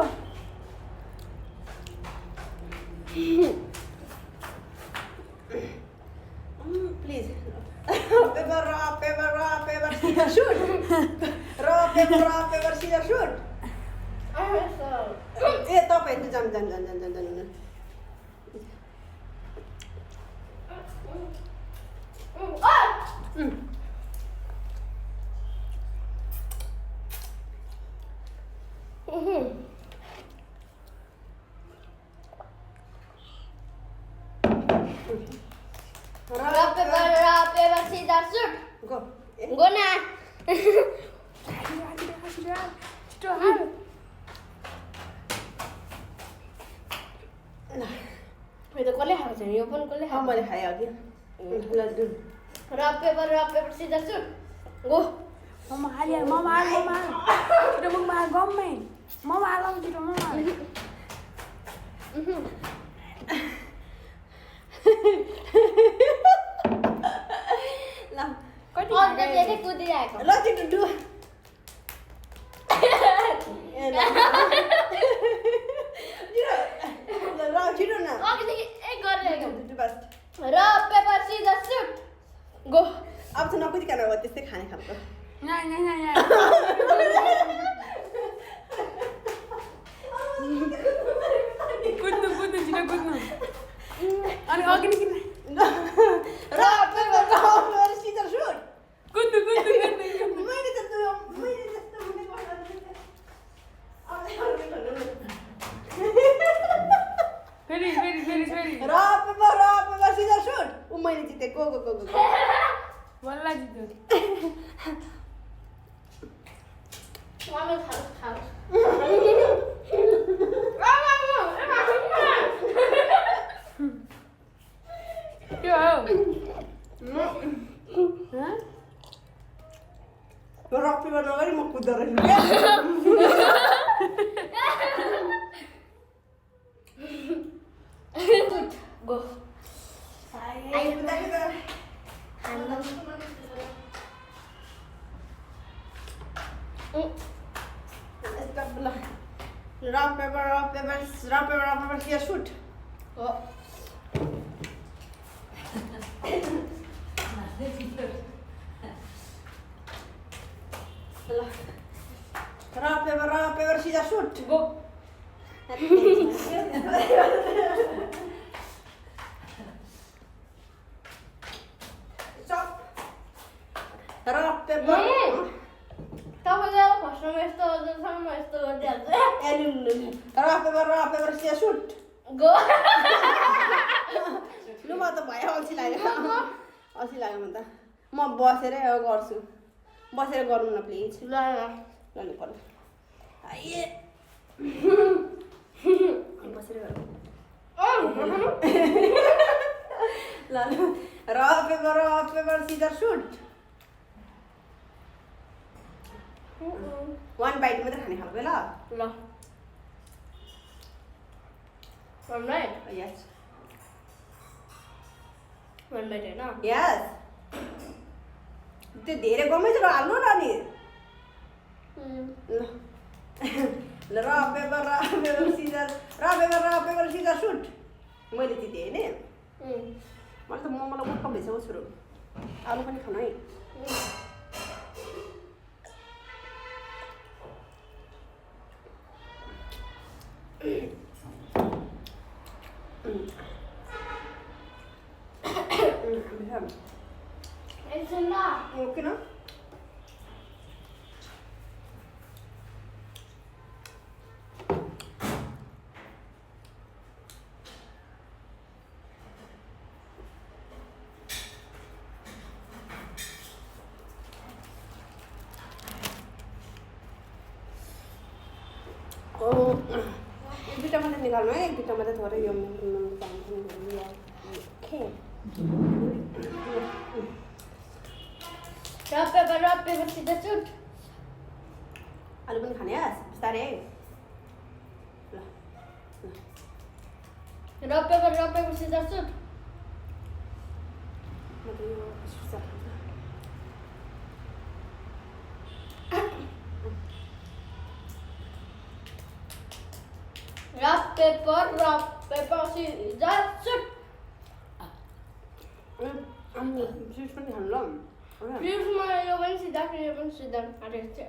please paper Caesar shoot paper Caesar shoot ए तपाईँ जान Rock, paper, scissors, shoot. Go Go na. छिटो हाल यो त कसले खाएको छैन यो पनि कसले खाएको मैले खाएँ अघि ल दुन rock paper Caesar shoot go ममा हाल छिटो मुखमा हाल गम्मै ममा हाल छिटो ममा हाल ल कति अझ धेरै कुदिरहेको ल छिटो डु छिटो न अघिदेखि गरिरहेको बस rock paper Caesar shoot go अब त नकुदिकन हो त्यस्तै खाने खालको यहाँ कुद्नु छिटो कुद्नु अनि अघि किन रक पेपर सिजर सुट कुद्नु मैले त्यस्तो मैले फेरि रक पेपर सिजर सुट मैले जितेँ गो बल्ल जित्यो मम्मी खाऊ के हो रक पेपर नगरी म कुद्दो रहेछु go rock paper Caesar shoot rock paper Caesar shoot go rock paper तपाईँले फर्स्टमा यस्तो गर्दैछ यस्तो गरिदिइहाल्छ rock paper Caesar shoot go लु म त भयो अल्छी लाग्यो म त म बसेरै गर्छु बसेर गरौँ न प्लिज ल ल पर्नु बसेर गरौँ ल rock paper Caesar shoot one bite मात्रै खाने खालको ल ल राइट यस वान बाइट होइन यस त्यो धेरै गमै छ हाल्नु न नि ल रक पेपर सिजर सुट मैले जितेँ होइन मैले त मलाई मुख भइसक्यो छोरो आलु पनि खानु है एकछिन ल किन दुईवटा मात्रै निकाल्नु है एक दुईवटा मात्रै थोरै यो रक पेपर सिजर सुट आलु पनि खाने बिस्तारै है ल रक पेपर सिजर सुट म त यो सुसा खान्छ rock paper Caesar shoot juice पनि खानु ल प्लिजमा यो पनि सिधा आँटेको थियो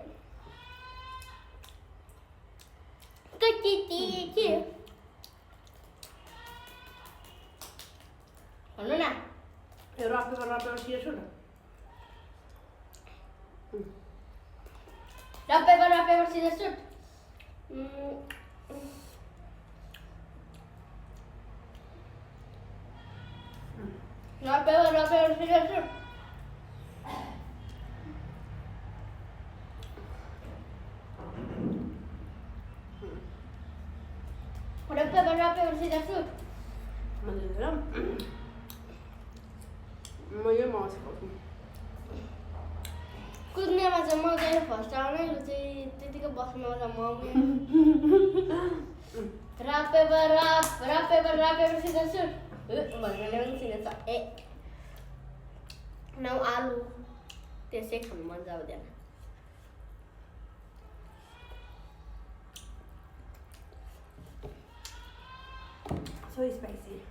के भन्नु न यो rock paper Caesar shoot rock paper Caesar shoot rock paper Caesar shoot rock paper Caesar shoot म यो माउस खाउँछु कुद्नेमा चाहिँ म चाहिँ फर्स्ट आउने चाहिँ त्यतिकै बस्नु मजा म रक पेपर सिजर सुट भन्नाले पनि चिनेछ ए न आलु त्यसै खानु मजा आउँदैन so spicy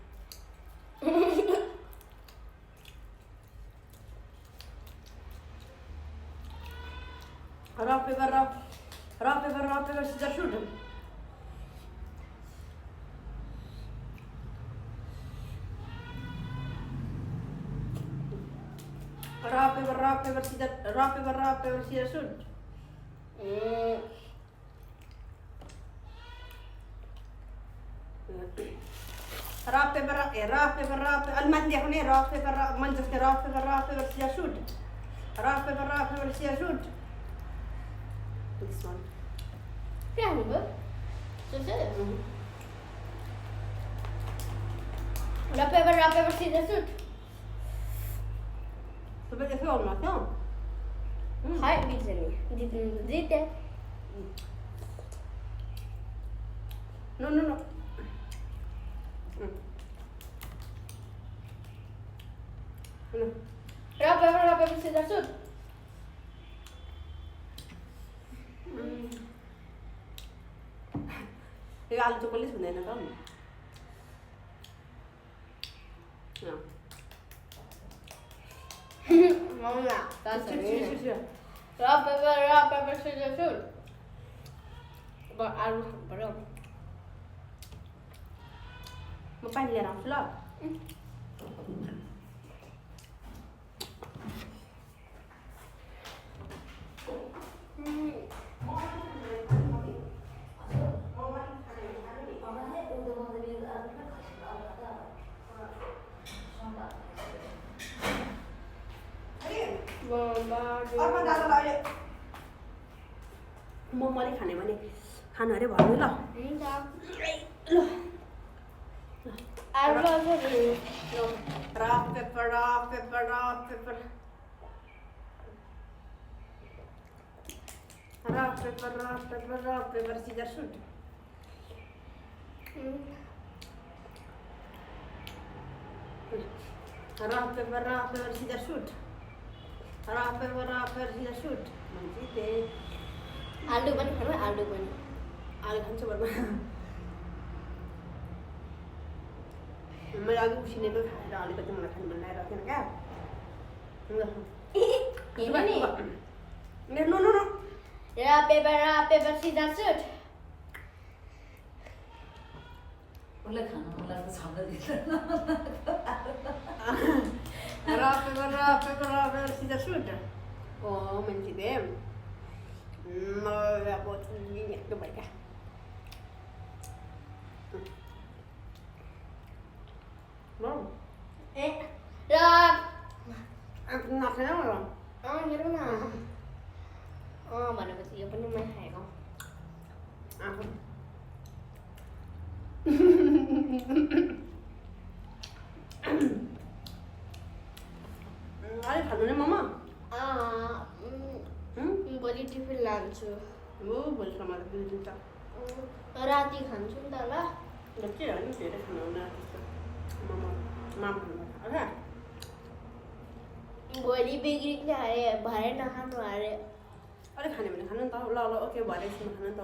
rock paper Caesar shoot rock paper Caesar shoot rock paper अलि माथि देखाउने रक पेपर मैले जस्तै rock paper Caesar shoot rock paper Caesar shoot this one के हाल्नुभयो रक पेपर सिजर सुट तपाईँ यसो गर्नुहोस् न हाय बिजनी जिते no rock paper Caesar shoot यो आलु चाहिँ कसले छुँदैन त मम्मा रक पेपर सिजर सुट अब आलु खानु पर्यो म पानी लिएर आउँछु ल मोमोले खाने भने खानु अरे भन्नु ल rock paper Caesar shoot rock paper Caesar shoot rock paper Caesar shoot भन्छ त्यही आलु पनि खानु आलु खान्छु भन्नु मैले अघि उसिनेको खाएर अलिकति मलाई खानु मन लागेको थिएन क्या no rock paper Caesar shoot उसलाई खानु मन लाग्छ छाम्दै दिँदैन रक पेपर सिजर सुट ओ मान्छे दे मलाई अब यस्तो भइका ए रक नखाने हेरौँ न भनेपछि यो पनि मैले खाएको अलिक खानु नि ममा भोलि टिफिन लान्छु हो भोलिसम्म त 2 दिन त राति खान्छु नि त ल के हो नि धेरै खानु हुन्न त्यस्तो माम खानु भोलि बिग्रिने अरे भरे नखानु अरे अलिक खाने भने खानु नि त ल ल ओके भरे एकछिन खानु नि त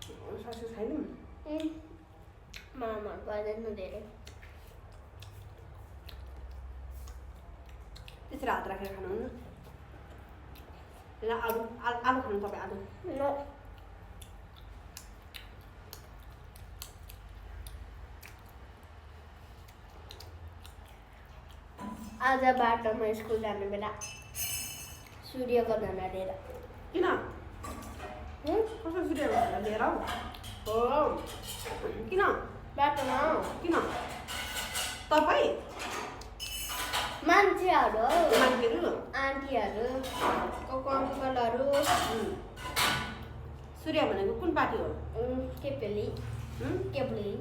क्या सासु खाइदिउँ मलाई मन पर्दैन धेरै त्यसरी हात राखेर खानुहुन्न ल आलु खानु तपाईँ आलु आज बाटोमा स्कुल जाने बेला सूर्यको धना लिएर किन कसो सुटे लिएर हौ हो किन बाटोमा किन तपाईँ मान्छेहरू मान्छेहरू आन्टीहरू अङ्कलहरू सूर्य भनेको कुन पार्टी हो केपेली केपुली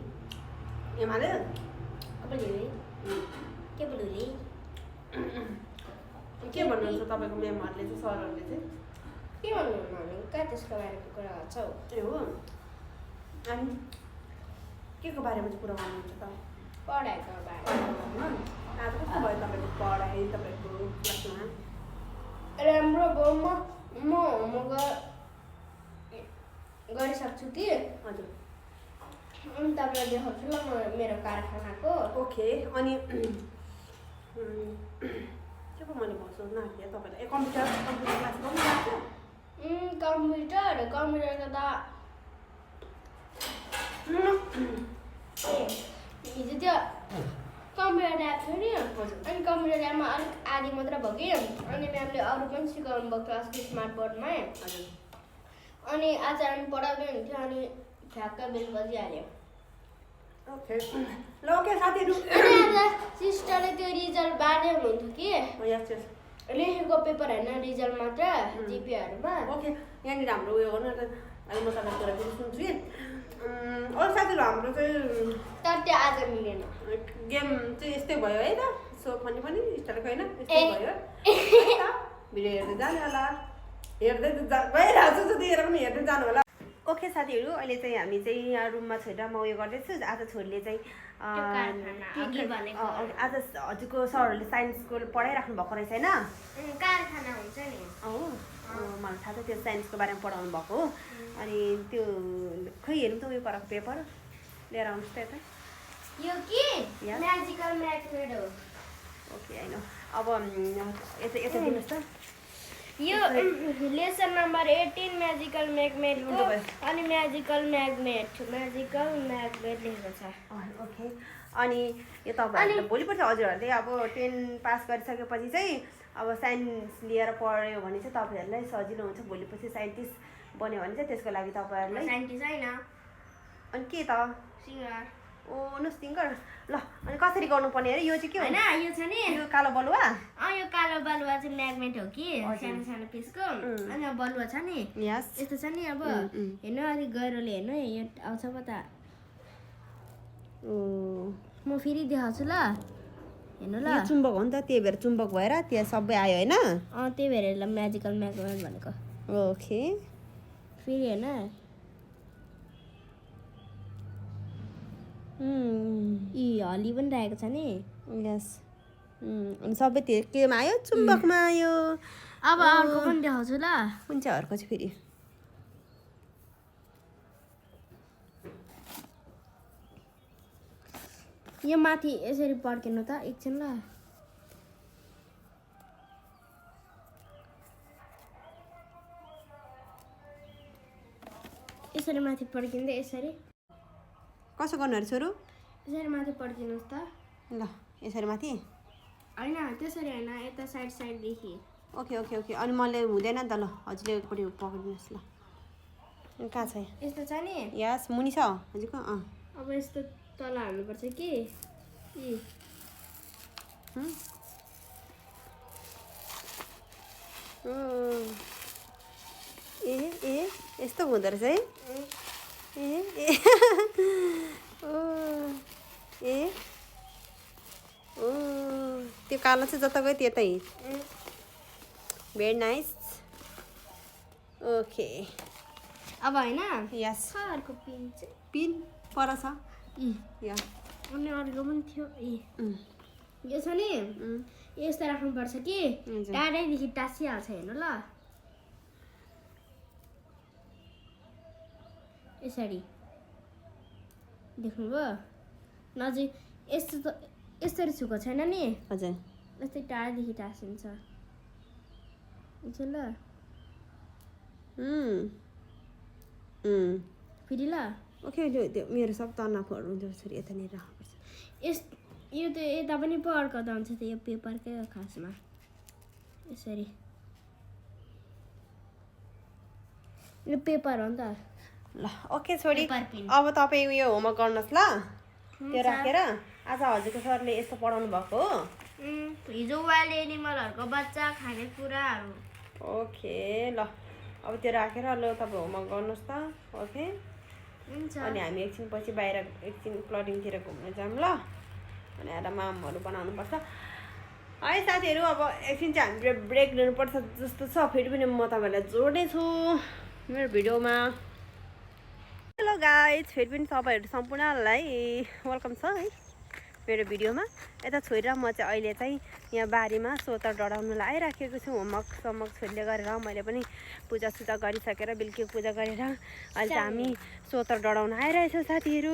एमाले केपुली केपुली के भन्नुहुन्छ तपाईँको म्यामहरूले चाहिँ सरहरूले चाहिँ के भन्नुहुन्न भने कहाँ त्यसको बारेमा कुरा गर्छौ ए हो अनि के को बारेमा चाहिँ कुरा गर्नुहुन्छ त पढाइको बारेमा आज कस्तो भयो तपाईँको पढाइ तपाईँको क्लासमा राम्रो भयो म होमवर्क गरिसक्छु कि हजुर अनि तपाईँलाई देखाउँछु ल म मेरो कारखानाको ओके अनि के पो मैले सोध्न आँटेँ तपाईँलाई कम्प्युटर क्लास गर्नु लाग्छ कम्प्युटरको त हिजो त्यो कम्प्युटर ल्याब थियो नि अनि कम्प्युटर ल्याबमा अलिक आधी मात्र भयो कि अनि म्यामले अरू पनि सिकाउनु भयो क्लासको स्मार्ट बोर्डमै अनि आज हामी पढाउँदै हुन्थ्यो अनि ठ्याक्क बेल बजिहाल्यो ओके ल ओके साथीहरू सिस्टरले त्यो रिजल्ट बाँड्दै हुनुहुन्थ्यो कि यस यस लेखेको पेपर होइन रिजल्ट मात्र जिपिहरूमा ओके यहाँनिर हाम्रो उयो गर्नु अहिले म तपाईँको कुरा फेरि सुन्छु अरू साथीहरू हाम्रो चाहिँ तर त्यो आज मिलेन गेम चाहिँ यस्तै भयो है त सो पनि स्टारको होइन यस्तै भयो भिडियो हेर्दै जाने होला हेर्दै गइरहेको छु दिएर पनि हेर्दै जानु होला ओके साथीहरू अहिले चाहिँ हामी चाहिँ यहाँ रुममा छोडेर म उयो गर्दैछु आज छोरीले चाहिँ आज हजुरको सरहरूले साइन्सको पढाइराख्नु भएको रहेछ होइन कारखाना हुन्छ नि हो मलाई थाहा छ त्यो साइन्सको बारेमा पढाउनु भएको हो अनि त्यो खै हेरौँ त उयो गराएको पेपर लिएर आउनुहोस् त यता यो के म्याजिकल म्याथमेट हो ओके होइन अब यता दिनुहोस् त यो लेसन नम्बर 18 म्याजिकल म्याग्नेट अनि म्याजिकल म्याग्नेट लेखेको छ ओके अनि यो तपाईँहरूले भोलिपल्ट हजुरहरूले अब 10 पास गरिसकेपछि चाहिँ अब साइन्स लिएर पढ्यो भने चाहिँ तपाईँहरूलाई सजिलो हुन्छ भोलिपछि साइन्टिस्ट बन्यो भने चाहिँ त्यसको लागि तपाईँहरूलाई साइन्टिस्ट हैन अनि के त सिङ्गर ओ नो सिङ्गर ल अनि कसरी गर्नुपर्ने अरे यो चाहिँ के हो हैन यो छ नि यो कालो बलुवा यो कालो बलुवा चाहिँ म्याग्नेट हो कि सानो सानो पिसको अनि बलुवा छ नि यस यस्तो छ नि अब हेर्नु अलिक गहिरोले हेर्नु यो आउँछ पो त म फेरि देखाउँछु ल हेर्नु ल यो चुम्बक हो नि त त्यही भएर चुम्बक भएर त्यहाँ सबै आयो होइन त्यही भएर म्याजिकल म्याग्नेट भनेको ओके फेरि हेर्न यी हली पनि राखेको छ नि यस अनि सबै त्यो केमा आयो चुम्बकमा आयो अब अर्को पनि देखाउँछु ल कुन चाहिँ अर्को चाहिँ फेरि यो माथि यसरी पड्किनु त एकछिन ल यसरी माथि पड्किँदै यसरी कसो गर्नु अरे छोरो यसरी माथि पड्किनुहोस् त ल यसरी माथि होइन त्यसरी होइन यता साइड साइडदेखि ओके ओके ओके अनि मैले हुँदैन नि त ल हजुरले एकपट्टि पक्रिदिनुहोस् ल कहाँ छ यस्तो छ नि यस मुनि छ हजुरको अब यस्तो तल हाल्नुपर्छ कि ए यस्तो हुँदो रहेछ है ओ त्यो कालो चाहिँ जता गयो त्यतै भेरी नाइस ओके अब होइन यस अर्को पिन चाहिँ पिन पर छ या अनि अर्को पनि थियो यो छ नि यस्तो राख्नुपर्छ कि टाढैदेखि टाँसिहाल्छ हेर्नु ल यसरी देख्नुभयो नजिक यसरी छुको छैन नि हजुर यस्तै टाढादेखि टाँसिन्छ ल फेरि ल ओके त्यो मेरो सब तनाफहरू हुन्छ यसरी यतानिर राख्नुपर्छ यो त यता पनि पो अड्काउँदा हुन्छ त यो पेपरकै हो खासमा यसरी यो पेपर हो नि त ल ओके छोरी पेपर पिन। अब तपाईँ उयो होमवर्क गर्नुहोस् ल त्यो राखेर आज हजुरको सरले यस्तो पढाउनु भएको हो हिजो वाइल्ड एनिमलहरूको बच्चा खानेकुराहरू ओके ल अब त्यो राखेर ल तपाईँ होमवर्क गर्नुहोस् त ओके हुन्छ अनि हामी एकछिन पछि बाहिर एकछिन क्लटिङतिर घुम्न जाऊँ ल अनि आएर मामहरू बनाउनुपर्छ है साथीहरू अब एकछिन चाहिँ हामीले ब्रेक लिनुपर्छ जस्तो छ फेरि पनि म तपाईँहरूलाई जोड्ने छु मेरो भिडियोमा हेलो गाइज फेरि पनि तपाईँहरू सम्पूर्णलाई वेलकम छ है मेरो भिडियोमा यता छोरी र म चाहिँ अहिले चाहिँ यहाँ बारीमा सोतर डढाउनुलाई आइराखेको छु होमवर्क छोरीले गरेर मैले पनि पूजासुजा गरिसकेर बेलुकी पूजा गरेर अहिले चाहिँ हामी सोतर डढाउन आइरहेछौँ साथीहरू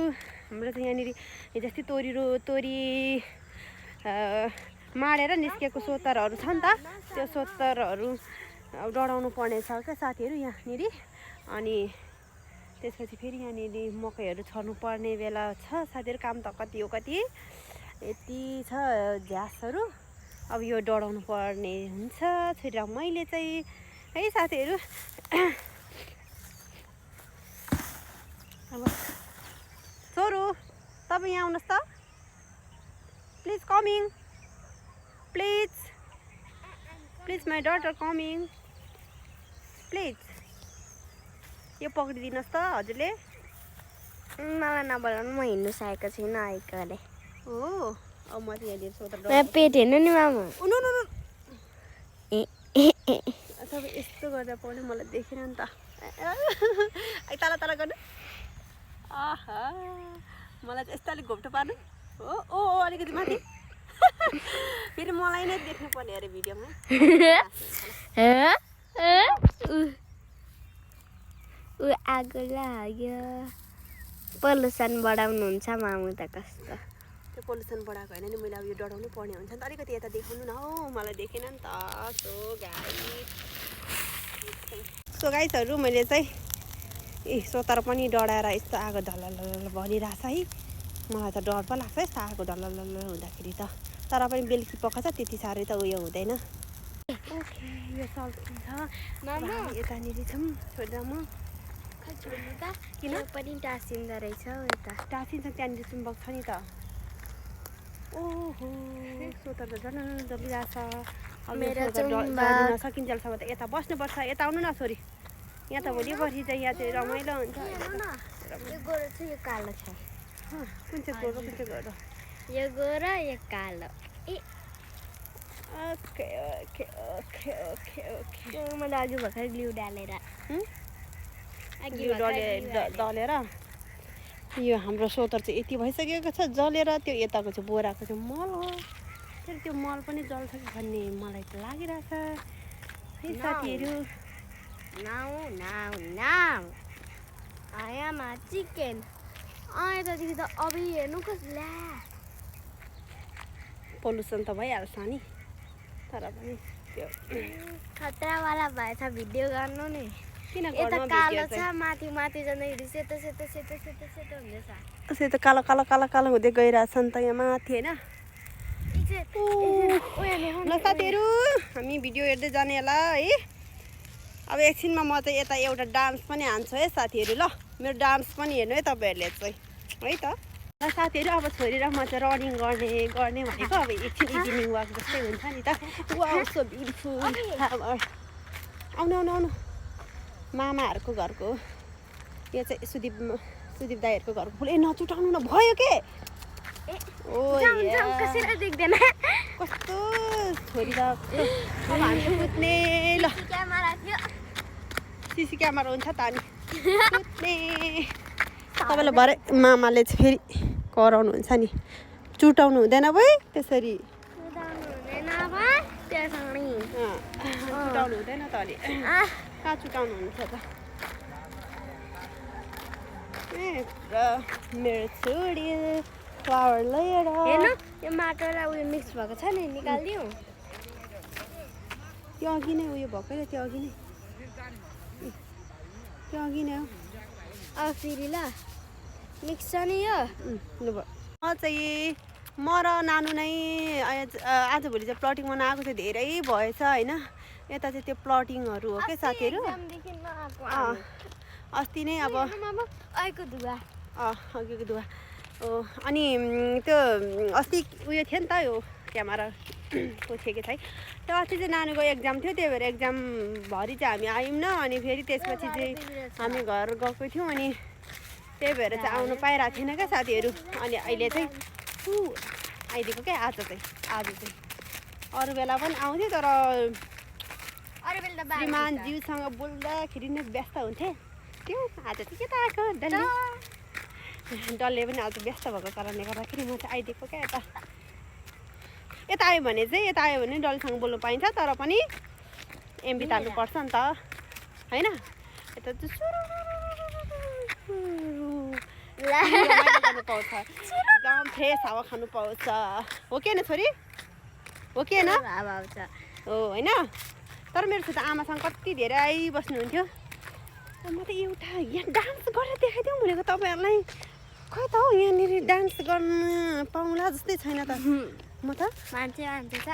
हाम्रो चाहिँ यहाँनिर हिजोअस्ति तोरी माडेर निस्केको सोतरहरू छ नि त त्यो सोतरहरू डढाउनु पर्ने छ क्या साथीहरू यहाँनिर अनि त्यसपछि फेरि यहाँनिर मकैहरू छर्नु पर्ने बेला छ साथीहरू काम त कति हो कति यति छ झ्यासहरू अब यो डढाउनु पर्ने हुन्छ छोरी र मैले चाहिँ है साथीहरू अब छोरो तपाईँ यहाँ आउनुहोस् त please coming please my daughter coming please यो पक्रिदिनुहोस् त हजुरले मलाई नबोलाउनु म हिँड्नु सकेको छुइनँ आइकले हो अब म चाहिँ यहाँनिर सोतर पेट हेर्नु नि मामा तपाईँ यस्तो गर्दा पाउने मलाई देखेन नि त तल तल गर्नु आहा मलाई चाहिँ यस्तो अलिक घोप्टो पार्नु हो ओ अलिकति माथि फेरि मलाई नै देख्नु पर्ने अरे भिडियोमा आगो लाग्यो पोल्युसन बढाउनुहुन्छ मामु त कस्तो त्यो पोल्युसन बढाएको होइन नि मैले अब यो डढाउनु पर्ने हुन्छ नि त अलिकति यता देखाउनु न हौ मलाई देखेन नि त सो गाइसहरू मैले चाहिँ सोतर पनि डढाएर यस्तो आगो ढल्ल भनिरहेछ है मलाई त डर पो लाग्छ यस्तो आगो ढल्ल हुँदाखेरि त तर पनि बेलुकी पकाउँछ त्यति साह्रै त उयो हुँदैन ओके यो सल्किन्छ यतानिर छौँ छोड्दा म छोड्नु त किन पनि टाँसिँदो रहेछ हौ यता टाँसिन्छ त्यहाँनिर चुम्बक छ नि त ओहो सोतर त झन् डलिरहेछ सकिन्जेलसम्म त यता बस्नुपर्छ यता आउनु न छोरी यहाँ त भोलि पर्सि चाहिँ यहाँ चाहिँ रमाइलो हुन्छ यो गोरो छ यो कालो छ कुन चाहिँ गोरो कुन चाहिँ गोरो यो गोरो यो कालो okay okay okay okay okay मैले अघि भर्खर ग्लु डालेर दलेर यो हाम्रो सोतर चाहिँ यति भइसकेको छ जलेर त्यो यताको चाहिँ बोराको चाहिँ मल हो फेरि त्यो मल पनि जल्छ कि भन्ने मलाई त लागिरहेछ है साथीहरू नाउ आयामा चिकन यतादेखि त अब हेर्नु कसले पोल्युसन त भइहाल्छ नि तर पनि त्यो खतरावाला भएछ भिडियो गर्नु नि किन यता कालो छ माथि जाँदाखेरि सेतो हुँदैछ सेतो कालो कालो कालो कालो हुँदै गइरहेछ नि त यहाँ माथि होइन ल साथीहरू हामी भिडियो हेर्दै जाने होला है अब एकछिनमा म चाहिँ यता एउटा डान्स पनि हान्छु है साथीहरू ल मेरो डान्स पनि हेर्नु है तपाईँहरूले चाहिँ है त ल साथीहरू अब छोरी र म चाहिँ रनिङ गर्ने भनेको अब एकछिन इभिनिङ वाक जस्तै हुन्छ नि त वाउ सो ब्युटिफुल आउनु मामाहरूको घरको यो चाहिँ सुदीप दाईहरूको घरको फुल नचुटाउनु न भयो के कसरी देख्दैन कस्तो छोरी त अब हामी कुद्ने ल क्यामेरा थियो सिसी क्यामेरा हुन्छ त अनि कुद्ने तपाईँलाई भरे मामाले चाहिँ फेरि कराउनुहुन्छ नि चुटाउनु हुँदैन भाइ त्यसरी चुटाउनु हुँदैन त अलि कहाँ चुटाउनु हुन्छ त मेरो छोरी फ्लावर लिएर हेर्नु यो माटो र उयो मिक्स भएको छ नि निकालिदिउँ त्यो अघि नै उयो भएको र त्यो अघि नै हो अब फेरि ल मिक्स छ नि यो ल भयो म चाहिँ म र नानु नै आजभोलि चाहिँ प्लटिङमा नआएको चाहिँ धेरै भएछ होइन यता चाहिँ त्यो प्लटिङहरू हो क्या साथीहरू अस्ति नै अब अहिलेको धुवा अघिको दुवा हो अनि त्यो अस्ति उयो थियो नि त यो क्यामेरा को थियो कि छैन त्यो अस्ति चाहिँ नानीको एक्जाम थियो त्यही भएर एक्जामभरि चाहिँ हामी आयौँ न अनि फेरि त्यसपछि चाहिँ हामी घर गएको थियौँ अनि त्यही भएर चाहिँ आउनु पाइरहेको थिएन क्या साथीहरू अनि अहिले चाहिँ आइदिएको क्या आज चाहिँ अरू बेला पनि आउँथ्यो तर श्रीमानज्यूसँग बोल्दाखेरि नै व्यस्त हुन्थेँ त्यो आज चाहिँ के त आएको डल्ले पनि आज व्यस्त भएको कारणले गर्दाखेरि म चाहिँ आइदिएको क्या यता आयो भने डल्लेसँग बोल्नु पाइन्छ तर पनि एमबी तान्नुपर्छ नि त होइन यता चाहिँ पाउँछ एकदम फ्रेस हावा खानु पाउँछ हो कि होइन छोरी हो कि होइन हो होइन तर मेरो छोरी आमासँग कति धेरै बस्नुहुन्थ्यो म त एउटा यहाँ डान्स गरेर देखाइदिउँ भनेको तपाईँहरूलाई खै त हौ यहाँनिर डान्स गर्न पाउँला जस्तै छैन त म त मान्छे छ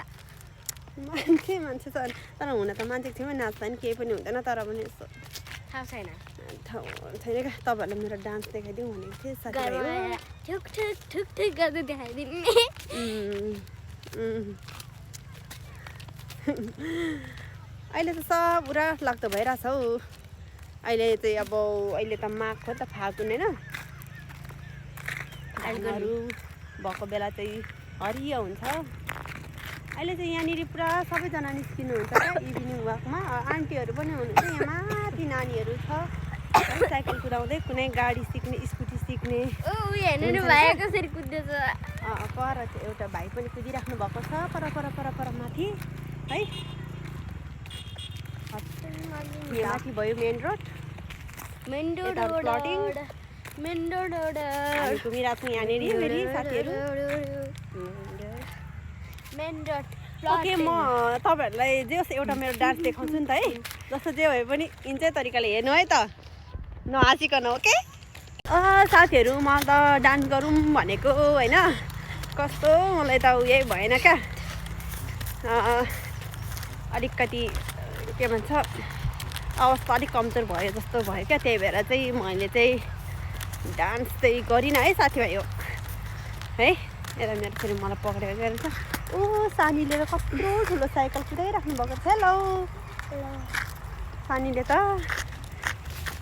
तर हुन त मान्छेको छेउमा नाच्दा नि केही पनि हुँदैन तर पनि यस्तो थाहा छैन छैन क्या तपाईँहरूलाई मेरो डान्स देखाइदिउँ भनेको थिएँ साथीभाइ ठुक गर्दै देखाइदिनु अहिले त सब पुरा लाग्दो भइरहेछ हौ अहिले चाहिँ अब अहिले त माघ हो त फागुन होइन धानहरू भएको बेला चाहिँ हरियो हुन्छ अहिले चाहिँ यहाँनिर पुरा सबैजना निस्किनुहुन्छ क्या इभिनिङ वाकमा आन्टीहरू पनि हुनुहुन्छ यहाँ माथि नानीहरू छ साइकल कुदाउँदै कुनै गाडी सिक्ने स्कुटी सिक्ने पर एउटा भाइ पनि कुदिराख्नु भएको छ पर माथि है माथि भयो मेन रोड प्लटिङ हामी घुमिरहेको यहाँनिर फेरि साथीहरू ओके म तपाईँहरूलाई जे होस् एउटा मेरो डान्स देखाउँछु नि त है जस्तो जे भए पनि इन्जोय तरिकाले हेर्नु है त नहाँसिकन ओके साथीहरू म त डान्स गरौँ भनेको होइन कस्तो मलाई त उयो भएन क्या अलिकति के भन्छ अवस्था अलिक कमजोर भयो जस्तो भयो क्या त्यही भएर चाहिँ मैले चाहिँ डान्स चाहिँ गरिनँ है साथीभाइ हो है यता मेरो छोरी मलाई पक्रेको गएर छ ओ सानीले त कत्रो ठुलो साइकल कुदाइराख्नु भएको छ हेलो सानीले त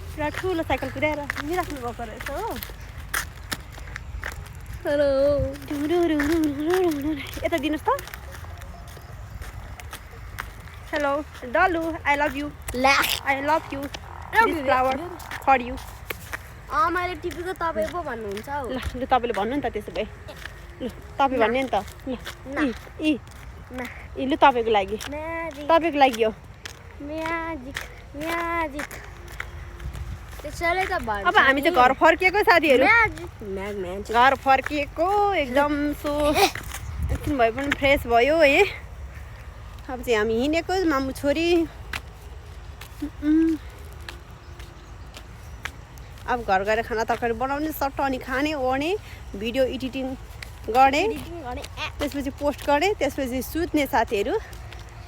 पुरा ठुलो साइकल कुदाइराख्नु भएको रहेछ हो हेलो यता दिनुहोस् त हेलो डलु I love you this flower for you मैले टिपेको तपाईँ पो भन्नुहुन्छ हौ ल तपाईँले भन्नु नि त त्यसो भए ल तपाईँ भन्ने नि त ल तपाईँको लागि हो त्यसैले त भन्नु अब हामी चाहिँ घर फर्किएको साथीहरू घर फर्किएको एकदम सो एकछिन भए पनि फ्रेस भयो है अब चाहिँ हामी हिँडेको मामु छोरी अब घर गएर खाना तरकारी बनाउने सट्ट अनि खाने ओर्ने भिडियो एडिटिङ गर्ने त्यसपछि पोस्ट गर्ने त्यसपछि सुत्ने साथीहरू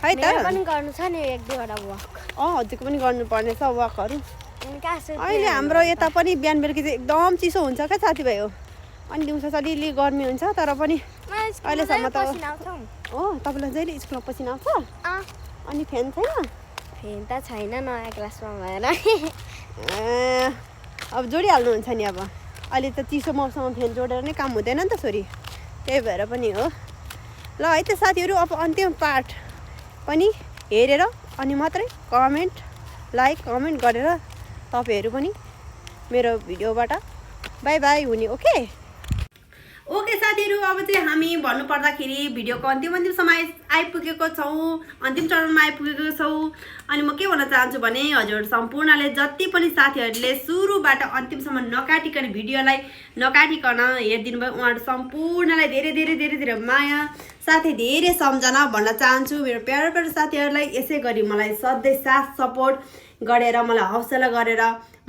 है त पनि गर्नु छ नि एक दुईवटा वक हजुरको पनि गर्नुपर्ने छ वकहरू अहिले हाम्रो यता पनि बिहान बेलुकी चाहिँ एकदम चिसो हुन्छ क्या साथीभाइ हो अनि दिउँसो चाहिँ अलिअलि गर्मी हुन्छ तर पनि अहिलेसम्म त हो तपाईँलाई जहिले स्कुलमा पसिना आउँछ अनि फ्यान छैन फेन त छैन नयाँ क्लासमा भएर अब जोडिहाल्नुहुन्छ नि अब अहिले त चिसो मौसममा फ्यान जोडेर नै काम हुँदैन नि त छोरी त्यही भएर पनि हो ल है त साथीहरू, अब अन्तिम पार्ट पनि हेरेर अनि मात्रै लाइक कमेन्ट गरेर तपाईँहरू पनि मेरो भिडियोबाट बाई बाई हुने। ओके साथीहरू, अब चाहिँ हामी भन्नुपर्दाखेरि भिडियोको अन्तिम समय आइपुगेको छौँ, अन्तिम चरणमा आइपुगेको छौँ। अनि म के भन्न चाहन्छु भने हजुर सम्पूर्णले जति पनि साथीहरूले सुरुबाट अन्तिमसम्म नकाटिकन भिडियोलाई नकाटिकन हेरिदिनु भयो उहाँहरू सम्पूर्णलाई धेरै धेरै धेरै धेरै माया साथै धेरै सम्झना भन्न चाहन्छु। मेरो प्यारो प्यारो साथीहरूलाई यसै गरी मलाई सधैँ साथ सपोर्ट गरेर मलाई हौसला गरेर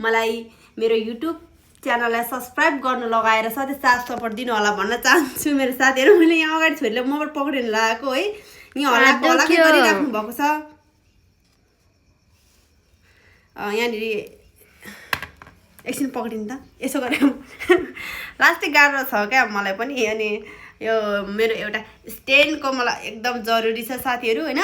मलाई मेरो युट्युब च्यानललाई सब्सक्राइब गर्नु लगाएर सधैँ साथ सपोर्ट दिनु होला भन्न चाहन्छु। मेरो साथीहरू, मैले यहाँ अगाडि छोरीले मोबाइल पक्रिनु लगाएको है, यहाँ हल्लाकै गरिराख्नु भएको छ। यहाँनिर एकछिन पक्रिनु त, यसो गरेर लास्टै गाह्रो छ क्या मलाई पनि। अनि यो मेरो एउटा स्ट्यान्डको मलाई एकदम जरुरी छ साथीहरू होइन।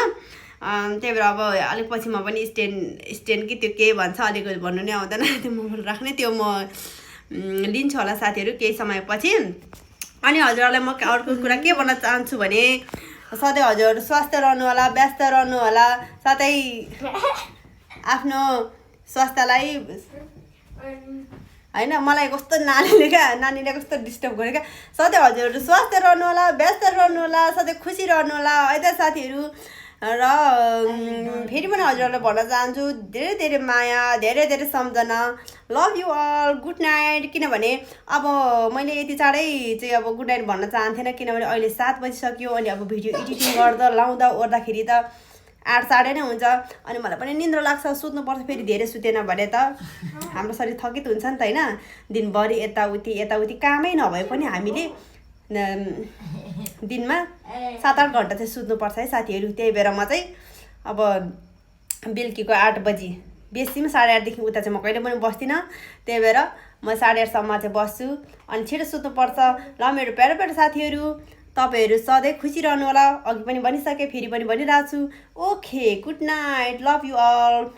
त्यही भएर अब अलिक पछि म पनि स्ट्यान्ड कि त्यो के भन्छ अलिकति भन्नु नै आउँदैन, त्यो मोबाइल राख्ने त्यो म लिन्छु होला साथीहरू केही समयपछि। अनि हजुरहरूलाई म अर्को कुरा के भन्न चाहन्छु भने सधैँ हजुर स्वस्थ रहनु होला, व्यस्त रहनु होला, साथै आफ्नो स्वास्थ्यलाई होइन। मलाई कस्तो नानीले कस्तो डिस्टर्ब गर्यो क्या। सधैँ हजुरहरू स्वस्थ रहनु होला, व्यस्त रहनु होला, सधैँ खुसी रहनु होला है त साथीहरू। र फेरि पनि हजुरहरूलाई भन्न चाहन्छु धेरै धेरै माया, धेरै धेरै सम्झना, love you all, good night. किनभने अब मैले यति चाँडै चाहिँ अब गुड नाइट भन्न चाहन्थेन, किनभने अहिले 7 बजिसक्यो। अनि अब भिडियो एडिटिङ गर्दा लाउँदा ओर्दाखेरि त 8 साढे नै हुन्छ। अनि मलाई पनि निन्द्रा लाग्छ, सुत्नुपर्छ। फेरि धेरै सुतेन भने त हाम्रो शरीर थकित हुन्छ नि त होइन। दिनभरि यताउति कामै नभए पनि हामीले दिनमा 7-8 घन्टा चाहिँ सुत्नुपर्छ है साथीहरू। त्यही भएर म चाहिँ अब बेलुकीको 8 बजी बेसीमा 8:30 देखि उता चाहिँ म कहिले पनि बस्दिनँ। त्यही भएर म 8:30 चाहिँ बस्छु अनि छिटो सुत्नुपर्छ। ल मेरो प्यारो प्यारो साथीहरू, तपाईँहरू सधैँ खुसी रहनु होला। अघि पनि भनिसकेँ, फेरि पनि भनिरहेको छु। Okay, good night, love you all.